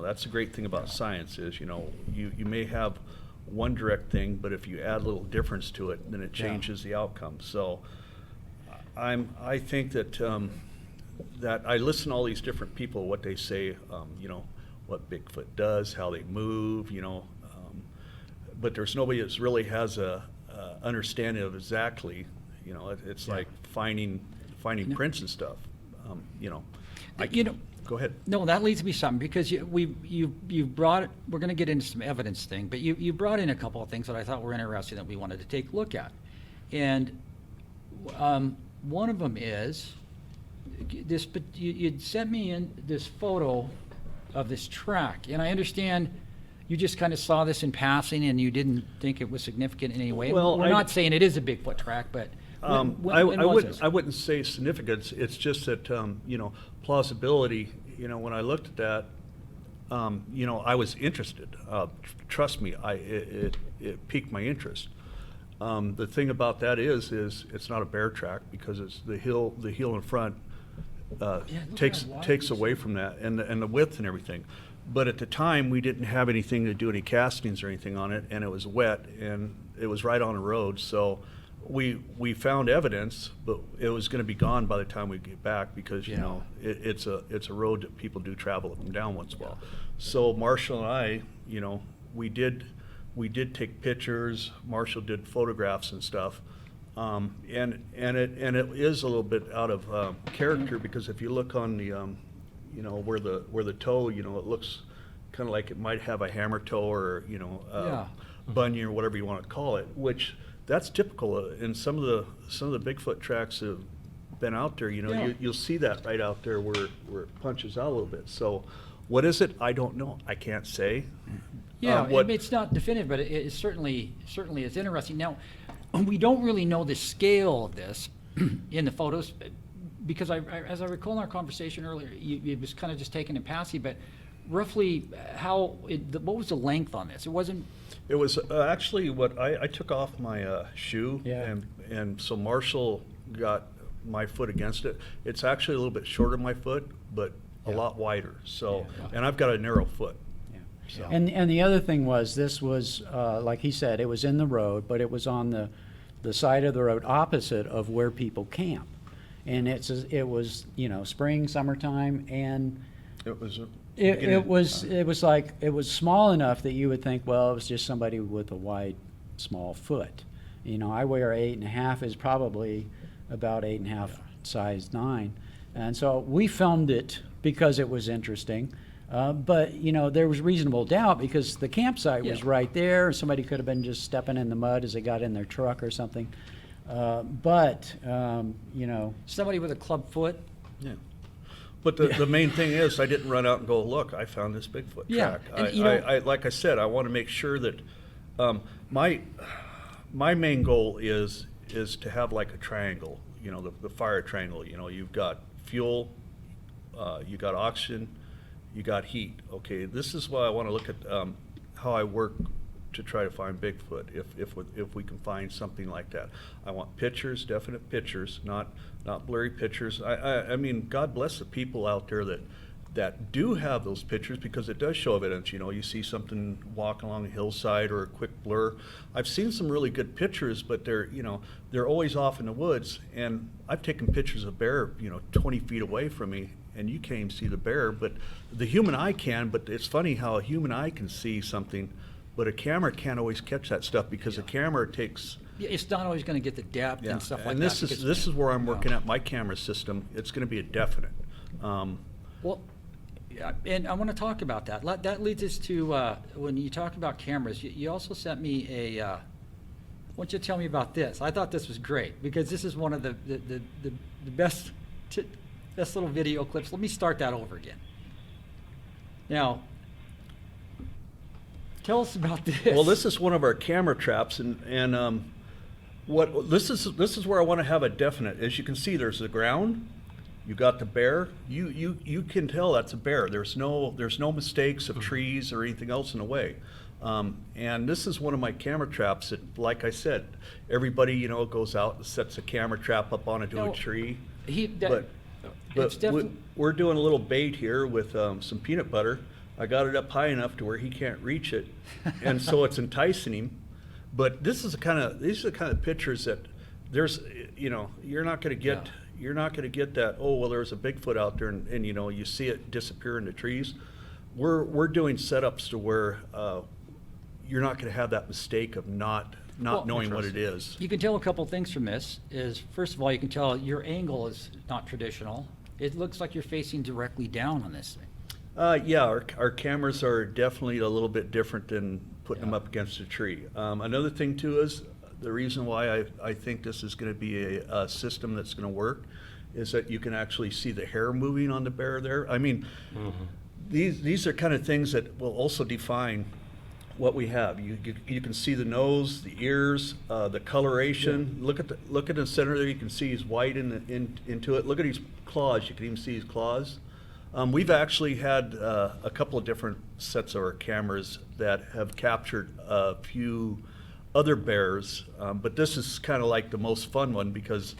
That's the great thing about science is you may have one direct thing, but if you add a little difference to it, then it changes the outcome. So I think that that I listen to all these different people, what they say, what Bigfoot does, how they move, but there's nobody that really has a understanding of exactly, it's like finding prints and stuff. Go ahead. No, that leads me to something, because you brought, we're going to get into some evidence thing, but you brought in a couple of things that I thought were interesting that we wanted to take a look at. And one of them is this, but you'd sent me in this photo of this track, and I understand you just kind of saw this in passing and you didn't think it was significant in any way. Well, we're not saying it is a Bigfoot track, but when was this? I wouldn't say significance. It's just that plausibility. When I looked at that, I was interested. Trust me, it piqued my interest. The thing about that is it's not a bear track, because it's the hill in front takes away from that, and the width and everything. But at the time, we didn't have anything to do any castings or anything on it, and it was wet, and it was right on the road. So we found evidence, but it was going to be gone by the time we get back, because it's a road that people do travel up and down once in a while. So Marshall and I, we did take pictures. Marshall did photographs and stuff, and it is a little bit out of character, because if you look on the where the toe, it looks kind of like it might have a hammer toe or bunion or whatever you want to call it, which that's typical in some of the Bigfoot tracks that have been out there. You'll see that right out there where it punches out a little bit. So what is it? I don't know. I can't say. Yeah, it's not definitive, but it certainly is interesting. Now, we don't really know the scale of this in the photos, because as I recall in our conversation earlier, it was kind of just taken in passing, but roughly what was the length on this? It was actually what I took off my shoe, and so Marshall got my foot against it. It's actually a little bit shorter than my foot, but a lot wider. So, and I've got a narrow foot. So. And the other thing was, this was, like he said, it was in the road, but it was on the side of the road opposite of where people camp. And it was spring, summertime, and it was small enough that you would think, well, it was just somebody with a wide, small foot. I wear 8.5, is probably about 8.5, size 9, and so we filmed it because it was interesting. But there was reasonable doubt, because the campsite was right there. Somebody could have been just stepping in the mud as they got in their truck or something. But somebody with a club foot. Yeah. But the main thing is, I didn't run out and go, look, I found this Bigfoot track. I like I said, I want to make sure that my main goal is to have like a triangle, the fire triangle. You've got fuel, you got oxygen, you got heat. Okay, this is why I want to look at how I work to try to find Bigfoot, if we can find something like that. I want pictures, definite pictures, not blurry pictures. I mean, God bless the people out there that do have those pictures, because it does show evidence. You see something walking along a hillside or a quick blur. I've seen some really good pictures, but they're always off in the woods. And I've taken pictures of bear 20 feet away from me, and you can't even see the bear, but the human eye can. But it's funny how a human eye can see something, but a camera can't always catch that stuff, because a camera takes. It's not always going to get the depth and stuff like that. And this is where I'm working at my camera system. It's going to be a definite. And I want to talk about that. That leads us to when you talk about cameras. You also sent me a. I want you to tell me about this. I thought this was great, because this is one of the best little video clips. Let me start that over again. Now. Tell us about this. Well, this is one of our camera traps, and This is where I want to have a definite. As you can see, there's the ground. You got the bear. You can tell that's a bear. There's no mistakes of trees or anything else in the way. And this is one of my camera traps that, like I said, everybody goes out and sets a camera trap up onto a tree. But we're doing a little bait here with some peanut butter. I got it up high enough to where he can't reach it, and so it's enticing him. But these are the kind of pictures that you're not going to get. Yeah. You're not going to get that. Oh well, there's a Bigfoot out there, and you see it disappear in the trees. We're doing setups to where you're not going to have that mistake of not knowing what it is. You can tell a couple things from this. Is first of all, you can tell your angle is not traditional. It looks like you're facing directly down on this thing. Yeah, our cameras are definitely a little bit different than putting them up against a tree. Another thing too is the reason why I think this is going to be a system that's going to work is that you can actually see the hair moving on the bear there. I mean, these are kind of things that will also define what we have. You can see the nose, the ears, the coloration. Yeah. Look at the center there. You can see he's white into it. Look at his claws. You can even see his claws. We've actually had a couple of different sets of our cameras that have captured a few other bears, but this is kind of like the most fun one because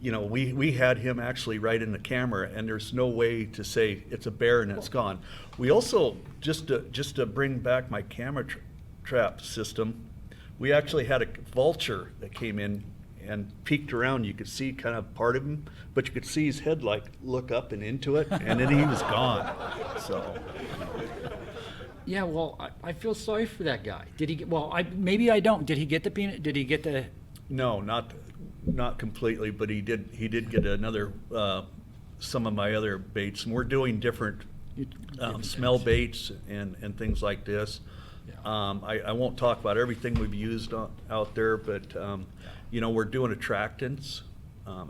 we had him actually right in the camera, and there's no way to say it's a bear and it's gone. We also, just to bring back my camera trap system, we actually had a vulture that came in and peeked around. You could see kind of part of him, but you could see his head look up and into it, and then he was gone. So. Yeah, well, I feel sorry for that guy. Did he get? Well, maybe I don't. Did he get the peanut? Did he get the? No, not completely, but he did get another some of my other baits, and we're doing different smell baits and things like this. Yeah. I won't talk about everything we've used out there, but we're doing attractants,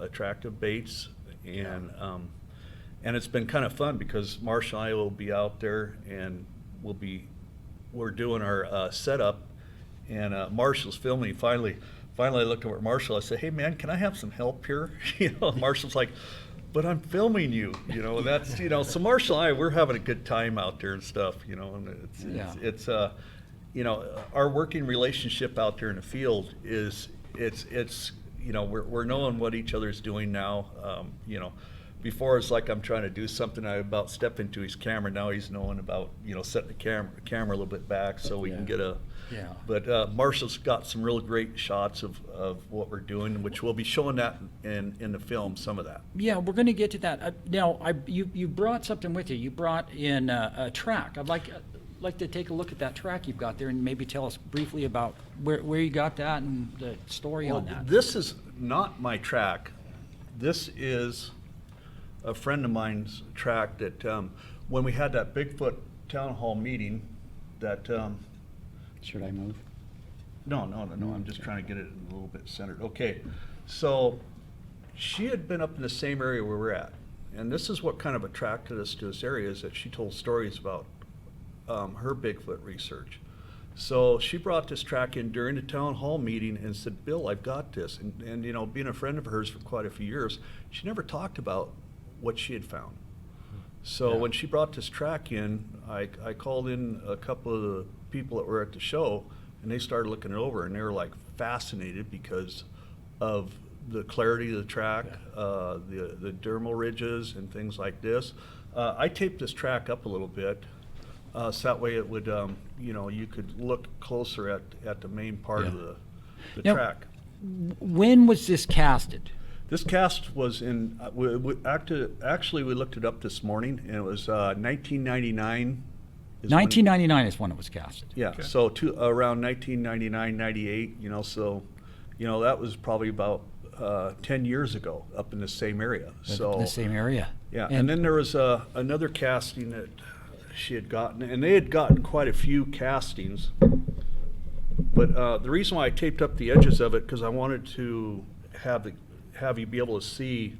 attractive baits, and it's been kind of fun because Marshall and I will be out there and we're doing our setup, and Marshall's filming. Finally I looked over at Marshall. I said, "Hey man, can I have some help here?" Marshall's like, "But I'm filming you." That's So Marshall and I, we're having a good time out there and stuff. And it's our working relationship out there in the field is we're knowing what each other's doing now. Before it's like I'm trying to do something, I about step into his camera. Now he's knowing about setting the camera a little bit back so we can get a. Yeah. But Marshall's got some real great shots of what we're doing, which we'll be showing that in the film. Some of that. Yeah, we're going to get to that. Now, you brought something with you. You brought in a track. I'd like to take a look at that track you've got there and maybe tell us briefly about where you got that and the story on that. This is not my track. This is a friend of mine's track that when we had that Bigfoot town hall meeting that should I move? No, I'm just trying to get it a little bit centered. Okay, so she had been up in the same area where we're at, and this is what kind of attracted us to this area, is that she told stories about her Bigfoot research. So she brought this track in during the town hall meeting and said, "Bill, I've got this." And being a friend of hers for quite a few years, she never talked about what she had found. So when she brought this track in, I called in a couple of the people that were at the show, and they started looking it over, and they were like fascinated because of the clarity of the track, the dermal ridges and things like this. I taped this track up a little bit, so that way it would, you could look closer at the main part of the track. When was this casted? This cast was in, actually we looked it up this morning, and it was 1999. 1999 is when it was casted. Yeah, okay. So around 1999, 98, so, that was probably about 10 years ago up in the same area. So in the same area. Yeah, and then there was another casting that she had gotten, and they had gotten quite a few castings. But the reason why I taped up the edges of it, because I wanted to have you be able to see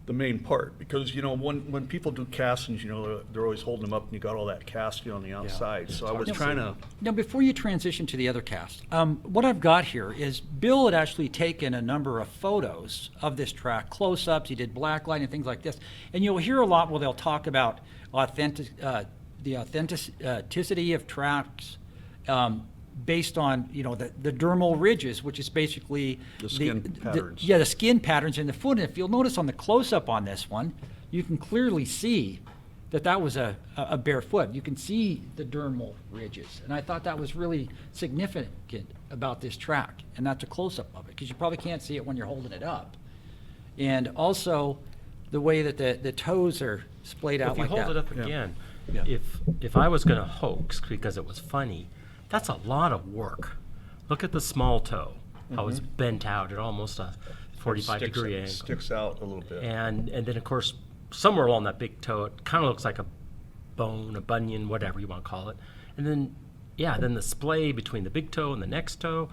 the main part, because, you know, when people do castings, you know, they're always holding them up and you got all that casting on the outside. So I was trying to. Now, before you transition to the other cast, what I've got here is Bill had actually taken a number of photos of this track, close-ups. He did blacklight and things like this. And you'll hear a lot where they'll talk about the authenticity of tracks based on, you know, the dermal ridges, which is basically The skin patterns. the skin patterns in the foot. And if you'll notice on the close-up on this one, you can clearly see that was a bare foot. You can see the dermal ridges. And I thought that was really significant about this track. And that's a close-up of it, because you probably can't see it when you're holding it up. And also the way that the toes are splayed out like that. If you hold it up again, if I was going to hoax because it was funny, that's a lot of work. Look at the small toe, how it's bent out at almost a 45-degree angle. Sticks out a little bit. And then, of course, somewhere along that big toe, it kind of looks like a bone, a bunion, whatever you want to call it. And then, then the splay between the big toe and the next toe.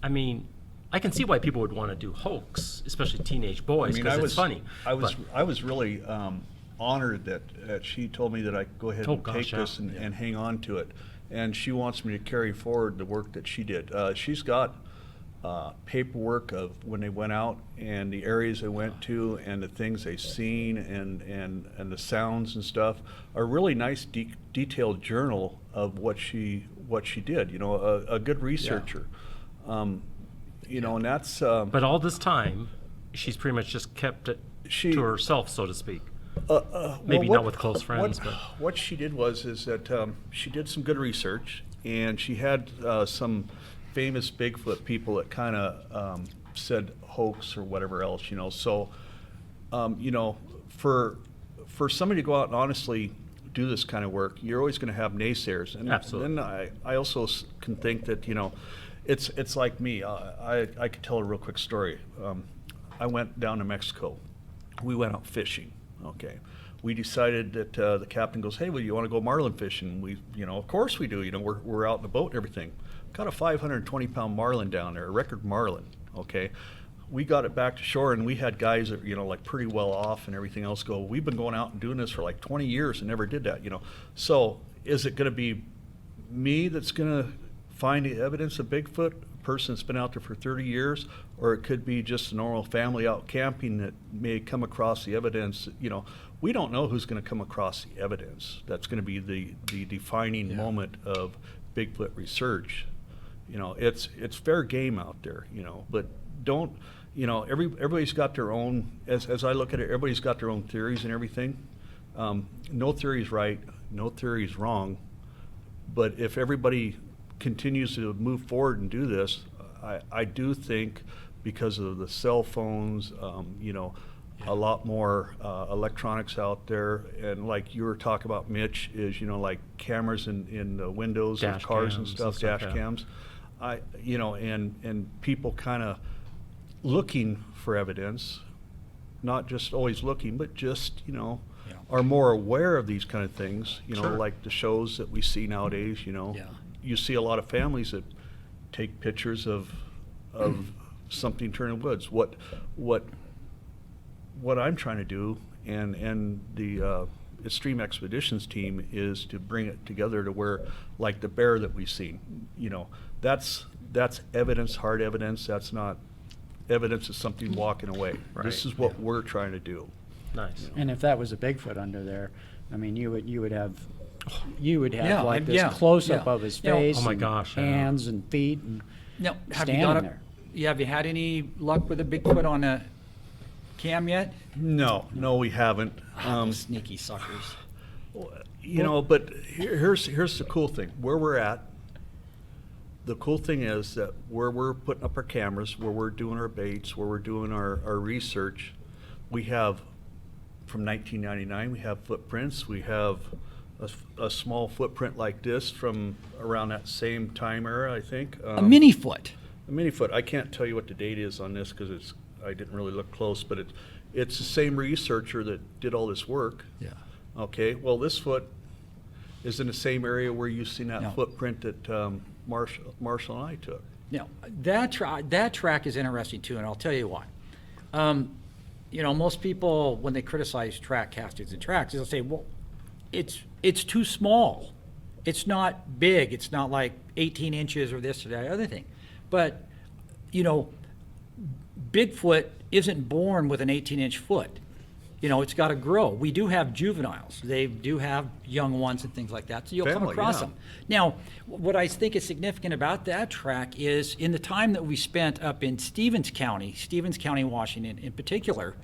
I mean, I can see why people would want to do hoax, especially teenage boys, because it's funny. I was really honored that she told me that I could go ahead and take this and hang on to it. And she wants me to carry forward the work that she did. She's got paperwork of when they went out and the areas they went to and the things they seen and the sounds and stuff. A really nice detailed journal of what she did. You know, a good researcher. You know, and that's. But all this time, she's pretty much just kept it to herself, so to speak. Maybe not with close friends, but what she did was that she did some good research, and she had some famous Bigfoot people that kind of said hoax or whatever else, you know. So, you know, for somebody to go out and honestly do this kind of work, you're always going to have naysayers. And absolutely. then I also can think that, you know, it's like me. I could tell a real quick story. I went down to Mexico. We went out fishing. Okay. We decided that the captain goes, hey, well, you want to go marlin fishing? We, you know, of course we do. You know, we're out in the boat and everything. Got a 520-pound marlin down there, a record marlin. Okay. We got it back to shore, and we had guys that, you know, like pretty well off and everything else go, we've been going out and doing this for like 20 years and never did that, you know. So is it going to be me that's going to find the evidence of Bigfoot, a person that's been out there for 30 years, or it could be just a normal family out camping that may come across the evidence? You know, we don't know who's going to come across the evidence. That's going to be the defining moment of Bigfoot research. You know, it's fair game out there, you know, but don't, you know, everybody's got their own, as I look at it, everybody's got their own theories and everything. No theory is right, no theory is wrong, but if everybody continues to move forward and do this, I do think because of the cell phones, you know, a lot more electronics out there, and like you were talking about, Mitch, is, you know, like cameras in the windows of cars and stuff, dash cams. You know, and people kind of looking for evidence, not just always looking, but just, you know, are more aware of these kind of things, you know, like the shows that we see nowadays, you know. You see a lot of families that take pictures of something turning woods. What I'm trying to do, and the Extreme Expeditions team, is to bring it together to where, like the bear that we've seen, you know, that's evidence, hard evidence. That's not evidence of something walking away. Right. This is what we're trying to do. Nice. You know? And if that was a Bigfoot under there, I mean, you would have like this yeah, close-up of his face, Oh my and gosh, hands and feet, and Now, have you standing got there. have you had any luck with a Bigfoot on a cam yet? No, we haven't. Sneaky suckers. You know, but here's the cool thing. Where we're at, the cool thing is that where we're putting up our cameras, where we're doing our baits, where we're doing our research, we have, from 1999, we have footprints. We have a small footprint like this from around that same time era, I think. A mini foot. A mini foot. I can't tell you what the date is on this because I didn't really look close, but it's the same researcher that did all this work. Yeah. Okay, well, this foot is in the same area where you've seen that footprint that Marshall and I took. Now, that track is interesting too, and I'll tell you why. most people, when they criticize track castings and tracks, they'll say, well, it's too small. It's not big. It's not like 18 inches or this or that other thing. But, Bigfoot isn't born with an 18-inch foot. It's got to grow. We do have juveniles. They do have young ones and things like that, so you'll come across them. Now, what I think is significant about that track is in the time that we spent up in Stevens County, Washington in particular,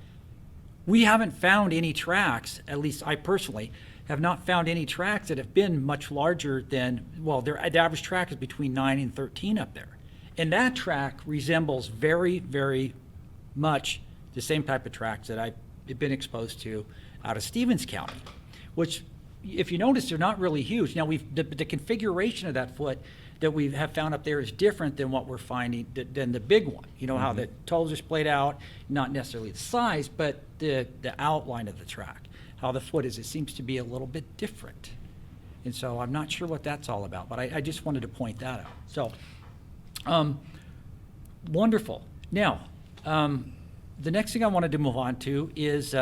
we haven't found any tracks, at least I personally, have not found any tracks that have been much larger than, the average track is between 9 and 13 up there. And that track resembles very, very much the same type of tracks that I've been exposed to out of Stevens County, which, if you notice, they're not really huge. Now, the configuration of that foot that we have found up there is different than what we're finding than the big one. How the toes are splayed out, not necessarily the size, but the outline of the track. How the foot is, it seems to be a little bit different. And so I'm not sure what that's all about, but I just wanted to point that out. So, wonderful. Now, the next thing I wanted to move on to is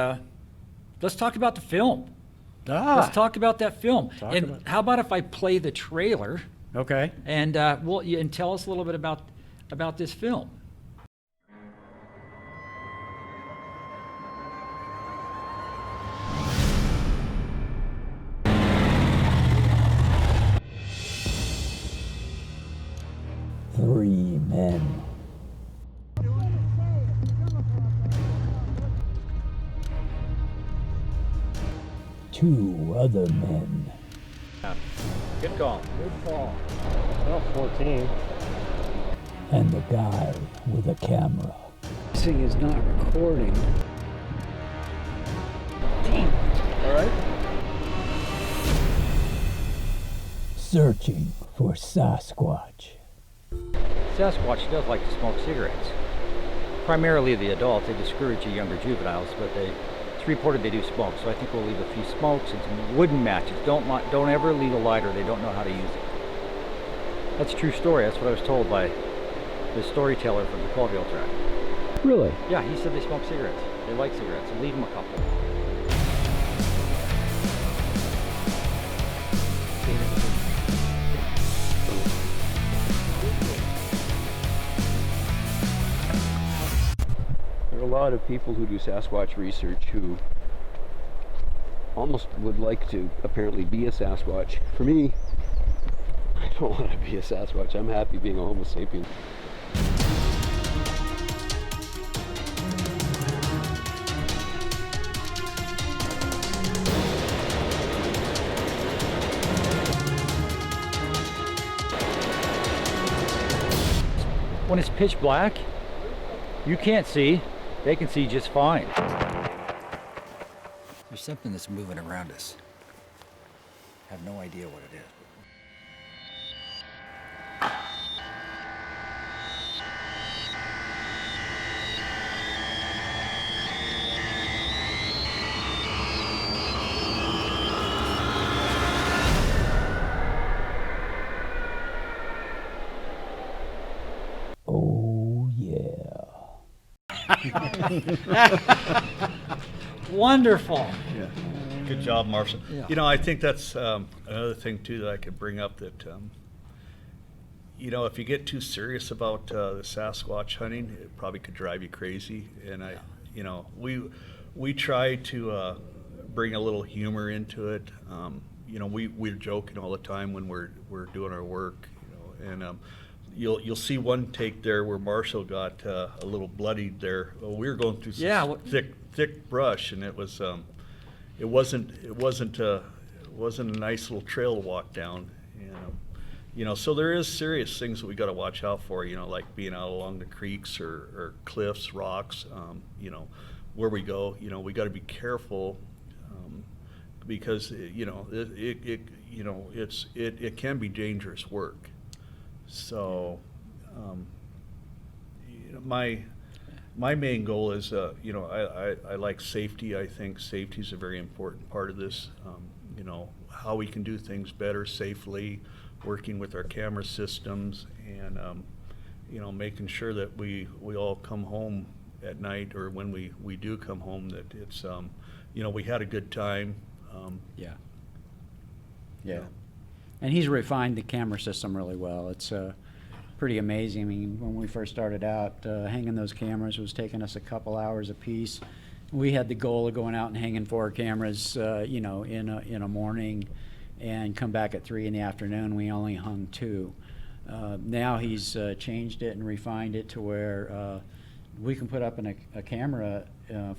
let's talk about the film. Let's talk about that film. How about if I play the trailer? Okay. And and tell us a little bit about this film. Three men. Two other men. Good call. Good call. Well, 14. And the guy with a camera. This thing is not recording. All right. Searching for Sasquatch. Sasquatch does like to smoke cigarettes. Primarily the adults. They discourage the younger juveniles, but it's reported they do smoke. So I think we'll leave a few smokes and some wooden matches. Don't ever leave a lighter. They don't know how to use it. That's a true story. That's what I was told by the storyteller from the Colville track. Really? Yeah, he said they smoke cigarettes. They like cigarettes. So leave them a couple. There are a lot of people who do Sasquatch research who almost would like to apparently be a Sasquatch. For me, I don't want to be a Sasquatch. I'm happy being a Homo sapien. When it's pitch black, you can't see. They can see just fine. There's something that's moving around us. I have no idea what it is. Oh, yeah. Wonderful. Yeah. Good job, Marshall. Yeah. I think that's another thing too that I could bring up that if you get too serious about the Sasquatch hunting, it probably could drive you crazy. And we try to bring a little humor into it. We're joking all the time when we're doing our work. And you'll see one take there where Marshall got a little bloodied there. We were going through some thick brush, and it wasn't a nice little trail to walk down. And so there is serious things that we got to watch out for. Like being out along the creeks or cliffs, rocks. Where we go. We got to be careful because it can be dangerous work. So, my main goal is, I like safety. I think safety is a very important part of this. How we can do things better safely, working with our camera systems, and making sure that we all come home, at night, or when we do come home, that it's, you know, we had a good time. Yeah. Yeah. And he's refined the camera system really well. It's pretty amazing. I mean, when we first started out, hanging those cameras was taking us a couple hours a piece. We had the goal of going out and hanging 4 cameras, you know, in a morning, and come back at 3 in the afternoon. We only hung 2. Now he's changed it and refined it to where we can put up a camera,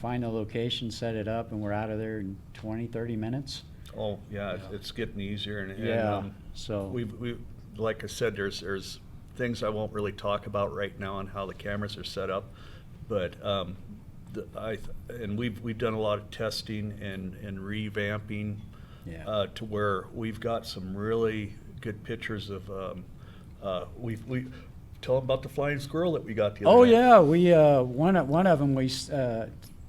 find the location, set it up, and we're out of there in 20, 30 minutes. Oh, yeah, it's getting easier. And Yeah, so we've like I said, there's things I won't really talk about right now on how the cameras are set up, but we've done a lot of testing and revamping, to where we've got some really good pictures of. We tell them about the flying squirrel that we got the other night. yeah, we one of them we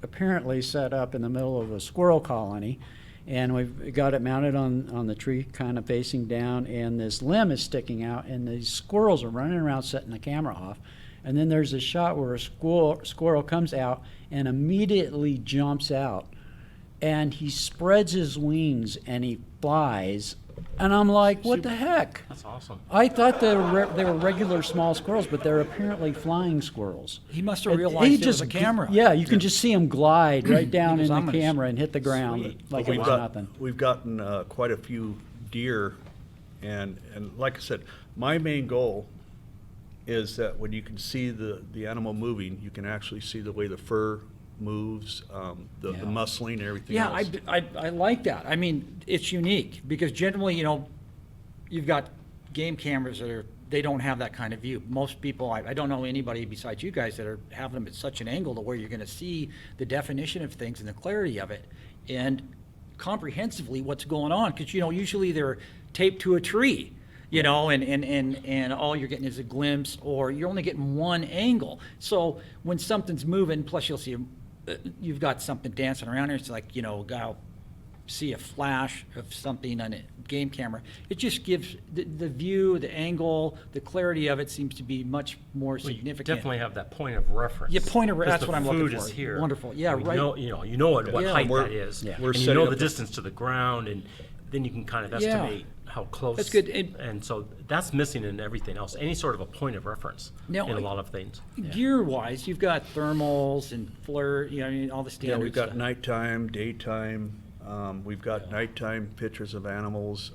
apparently set up in the middle of a squirrel colony, and we've got it mounted on the tree, kind of facing down, and this limb is sticking out, and these squirrels are running around setting the camera off. And then there's a shot where a squirrel comes out and immediately jumps out, and he spreads his wings and he flies. And I'm like, what the heck? That's awesome. I thought they were regular small squirrels, but they're apparently flying squirrels. He must have realized it was a camera. Yeah, you can just see him glide right down in the camera and hit the ground like it was nothing. We've gotten quite a few deer, and like I said, my main goal is that when you can see the animal moving, you can actually see the way the fur moves, the muscling and everything else. I like that. I mean, it's unique because generally, you know, you've got game cameras they don't have that kind of view. Most people, I don't know anybody besides you guys that are having them at such an angle to where you're going to see the definition of things and the clarity of it and comprehensively what's going on, because, you know, usually they're taped to a tree, you know, and all you're getting is a glimpse, or you're only getting one angle. So when something's moving, plus you'll see you've got something dancing around here. It's like, you know, I'll see a flash of something on a game camera. It just gives the view, the angle, the clarity of it seems to be much more significant. You definitely have that point of reference. Yeah, point of reference. That's what I'm looking for. The food is here. Wonderful. Yeah, right. You know what height that is. Yeah. And you know the distance to the ground, and then you can kind of estimate how close. That's good. And so that's missing in everything else. Any sort of a point of reference in a lot of things. Gear-wise, you've got thermals and flare, you know, I mean, all the standard Yeah, we've got stuff. nighttime, daytime. We've got nighttime pictures of animals.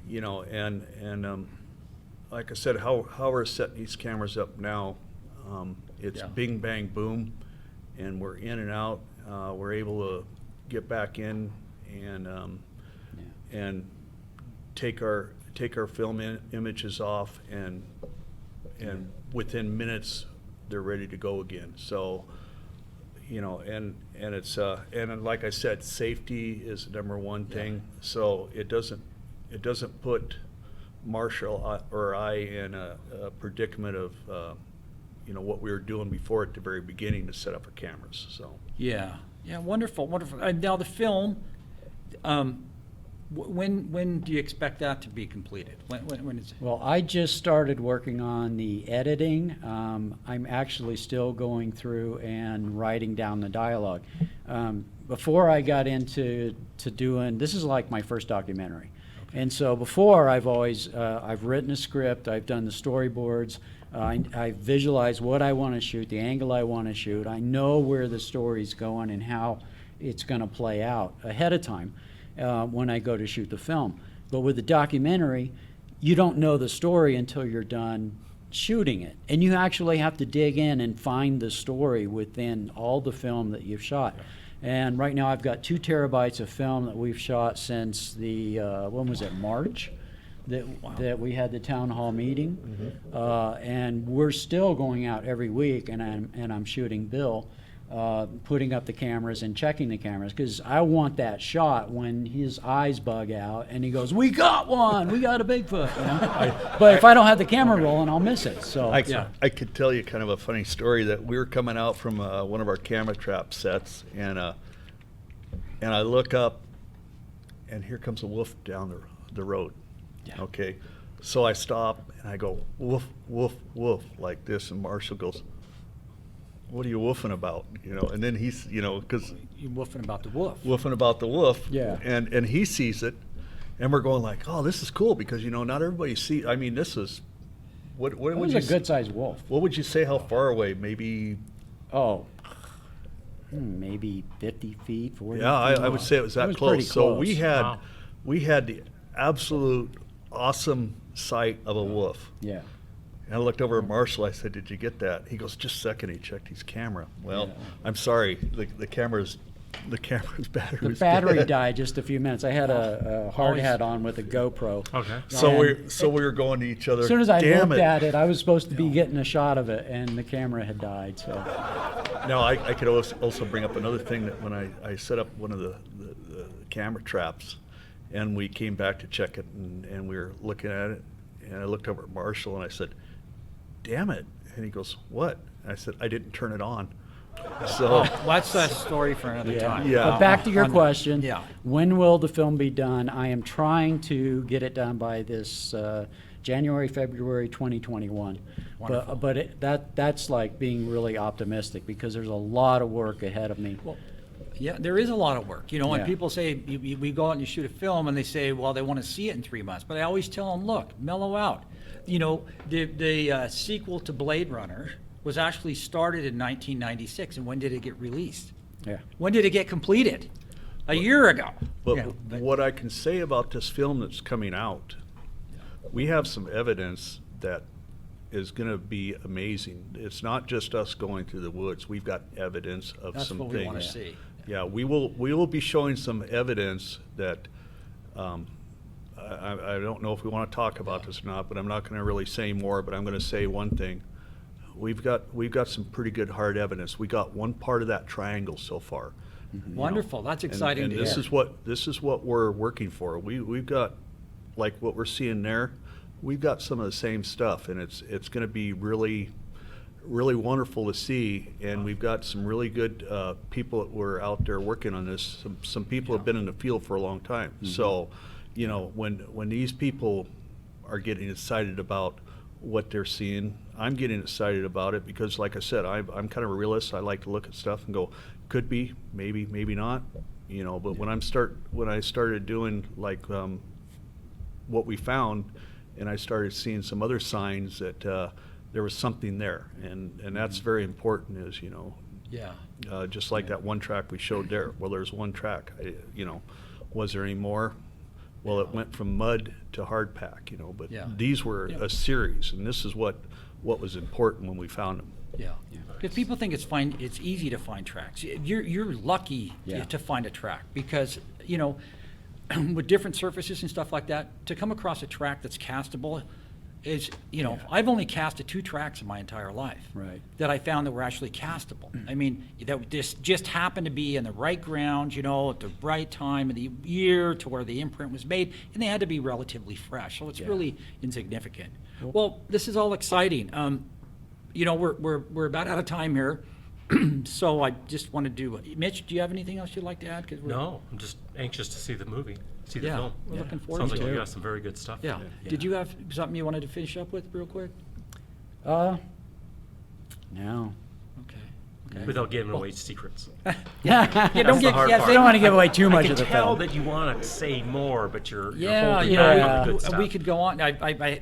You know, and like I said, how we're setting these cameras up now, it's bing, bang, boom, and we're in and out. We're able to get back in and take our film images off, and within minutes they're ready to go again. So, you know, and it's and like I said, safety is the number one thing. So it doesn't put Marshall or I in a predicament of you know, what we were doing before at the very beginning to set up our cameras. So yeah, wonderful. Now the film, when do you expect that to be completed? When is it? Well, I just started working on the editing. I'm actually still going through and writing down the dialogue. Before I got into doing, this is like my first documentary. And so before, I've always, I've written a script, I've done the storyboards, I visualize what I want to shoot, the angle I want to shoot. I know where the story's going and how it's going to play out ahead of time when I go to shoot the film. But with the documentary, you don't know the story until you're done shooting it. And you actually have to dig in and find the story within all the film that you've shot. And right now I've got 2 terabytes of film that we've shot since the, when was it, March? That we had the town hall meeting. And we're still going out every week, and I'm shooting Bill, putting up the cameras and checking the cameras, because I want that shot when his eyes bug out and he goes, "We got one, we got a Bigfoot." You know? But if I don't have the camera rolling, I'll miss it. So I could tell you kind of a funny story that we were coming out from one of our camera trap sets, and I look up, and here comes a wolf down the road. Okay, so I stop and I go, "Woof, woof, woof," like this, and Marshall goes, what are you woofing about? You know, and then he's, you know, because You're woofing about the wolf. woofing about the wolf. Yeah. And he sees it, and we're going like, oh, this is cool because, you know, not everybody see. I mean, this is what It would was you a good-sized wolf. What would you say? How far away? Maybe. Oh, maybe 50 feet, 40 Yeah, feet. I would say it was that pretty close. So we close. had the absolute awesome sight of a wolf. Yeah. And I looked over at Marshall. I said, "Did you get that?" He goes, "Just a second." He checked his camera. Well, Yeah. I'm sorry. The camera's battery The was battery dead. died just a few minutes. I had a hard Always- hat on with a GoPro. Okay. So we were going to each other. As soon as I Damn looked it. at it, I was supposed to be getting a shot of it, and the camera had died. So Now, I could also bring up another thing that when I set up one of the camera traps, and we came back to check it, and we were looking at it, and I looked over at Marshall, and I said, "Damn it." And he goes, "What?" And I said, "I didn't turn it on." So, Well, that's a story for another time. Yeah. But back to your on the- question. Yeah. When will the film be done? I am trying to get it done by this January, February 2021. Wonderful. But that's like being really optimistic because there's a lot of work ahead of me. Well, yeah, there is a lot of work, you know, and Yeah. people say, we go out and you shoot a film, and they say, well, they want to see it in 3 months. But I always tell them, look, mellow out. You know, the sequel to Blade Runner was actually started in 1996, and when did it get released? Yeah. When did it get completed? A year ago. but Yeah, what I can say about this film that's coming out, we have some evidence that is going to be amazing. It's not just us going through the woods. We've got evidence of That's some what things. we want to see. Yeah, we will be showing some evidence that I don't know if we want to talk about this or not, but I'm not going to really say more. But I'm going to say one thing: we've got some pretty good hard evidence. We got one part of that triangle so far. you know. Wonderful. That's exciting And to this hear. is what we're working for. We've got, like what we're seeing there. We've got some of the same stuff, and it's going to be really wonderful to see. And we've got some really good people that were out there working on this. Some people have been in the field for a long time. Mm-hmm. So, you know, when these people are getting excited about what they're seeing, I'm getting excited about it because, like I said, I'm kind of a realist. I like to look at stuff and go, could be, maybe not, you know. But when I started doing like what we found, and I started seeing some other signs that there was something there, and that's very important. Is, you know, Yeah. just like that one track we showed there. Well, there's one track. You know, was there any more? Well, it went from mud to hard pack. You know, but Yeah. these were Yeah. a series, and this is what was important when we found them. Yeah. Because people think it's easy to find tracks. You're lucky Yeah. to find a track because, you know, with different surfaces and stuff like that, to come across a track that's castable is, you know, I've only casted 2 tracks in my entire life. Right. That I found that were actually castable. I mean, that just happened to be in the right ground, you know, at the right time of the year to where the imprint was made, and they had to be relatively fresh. So it's really insignificant. Well, this is all exciting. You know, we're about out of time here. So I just want to do. Mitch, do you have anything else you'd like to add? No, I'm just anxious to see the movie, see the Yeah, film. we're looking forward Sounds to like it. you got some very good stuff. Yeah. Did you have something you wanted to finish up with real quick? No. Okay. Without giving away secrets. Yeah, don't That's the get. hard Yeah, part. I don't want to give away too much I of can the tell film. that you want to say more, but you're Yeah, holding you back know, on the good stuff. we could go on. I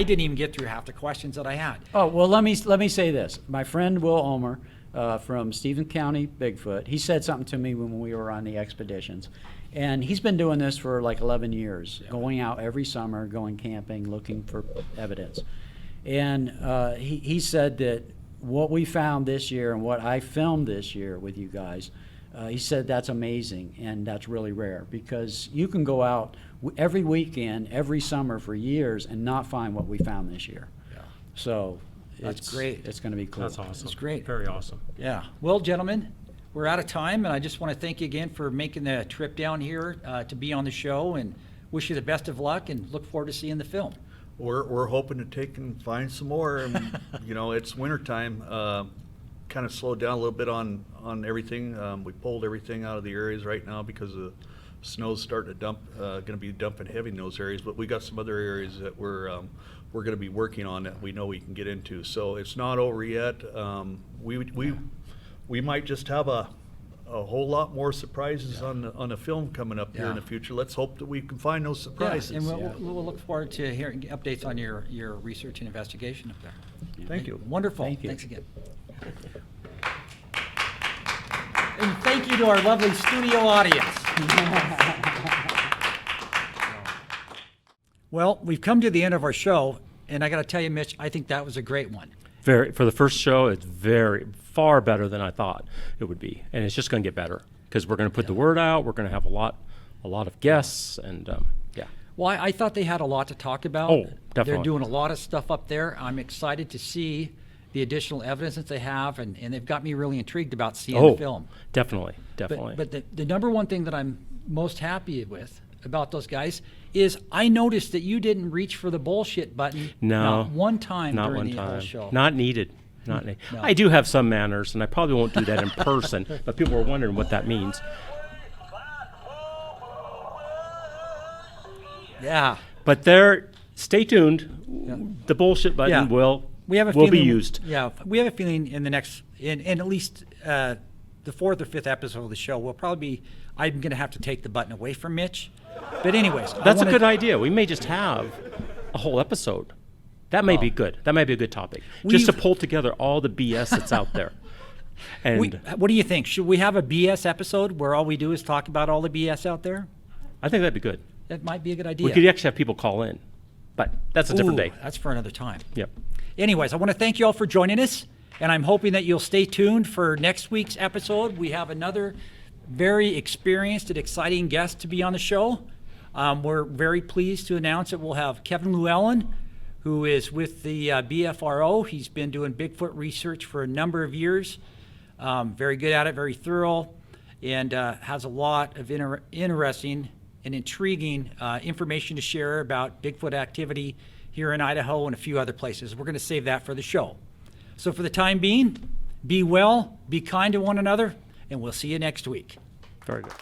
didn't even get through half the questions that I had. Oh, well, let me say this. My friend Will Ulmer from Stephen County Bigfoot, he said something to me when we were on the expeditions. And he's been doing this for like 11 years, going out every summer, going camping, looking for evidence. And he said that what we found this year and what I filmed this year with you guys, he said that's amazing and that's really rare because you can go out every weekend, every summer for years and not find what we found this year. Yeah. So That's great. It's going to be cool. That's awesome. It's great. Very awesome. Yeah. Well, gentlemen, we're out of time, and I just want to thank you again for making the trip down here to be on the show, and wish you the best of luck, and look forward to seeing the film. We're hoping to take and find some more. And, you know, it's wintertime. Kind of slowed down a little bit on everything. We pulled everything out of the areas right now because of snow's starting to dump, going to be dumping heavy in those areas, but we got some other areas that we're going to be working on that we know we can get into. So it's not over yet. We might just have a whole lot more surprises on the film coming up here in the future. Let's hope that we can find those surprises. And we'll look forward to hearing updates on your research and investigation up there. Thank you. Wonderful. Thank you. Thanks again. And thank you to our lovely studio audience. Well, we've come to the end of our show, and I got to tell you, Mitch, I think that was a great one. For the first show, it's far better than I thought it would be, and it's just going to get better because we're going to put the word out. We're going to have a lot of guests, and Well, I thought they had a lot to talk about. Oh, definitely. They're doing a lot of stuff up there. I'm excited to see the additional evidence that they have, and they've got me really intrigued about seeing the film. Definitely. But the number one thing that I'm most happy with about those guys is I noticed that you didn't reach for the bullshit button not one time during the whole show. Not needed. No. I do have some manners, and I probably won't do that in person, but people are wondering what that means. Yeah. But stay tuned. The bullshit button will be used. Yeah, we have a feeling in the next, in at least the 4th or 5th episode of the show, I'm going to have to take the button away from Mitch. But anyways. That's a good idea. We may just have a whole episode. That may be good. That might be a good topic. Just to pull together all the BS that's out there. And what do you think? Should we have a BS episode where all we do is talk about all the BS out there? I think that'd be good. That might be a good idea. We could actually have people call in, but that's a different day. That's for another time. Yep. Anyways, I want to thank you all for joining us, and I'm hoping that you'll stay tuned for next week's episode. We have another very experienced and exciting guest to be on the show. We're very pleased to announce that we'll have Kevin Llewellyn, who is with the BFRO. He's been doing Bigfoot research for a number of years. Very good at it, very thorough, and has a lot of interesting and intriguing information to share about Bigfoot activity here in Idaho and a few other places. We're going to save that for the show. So for the time being, be well, be kind to one another, and we'll see you next week. Very good.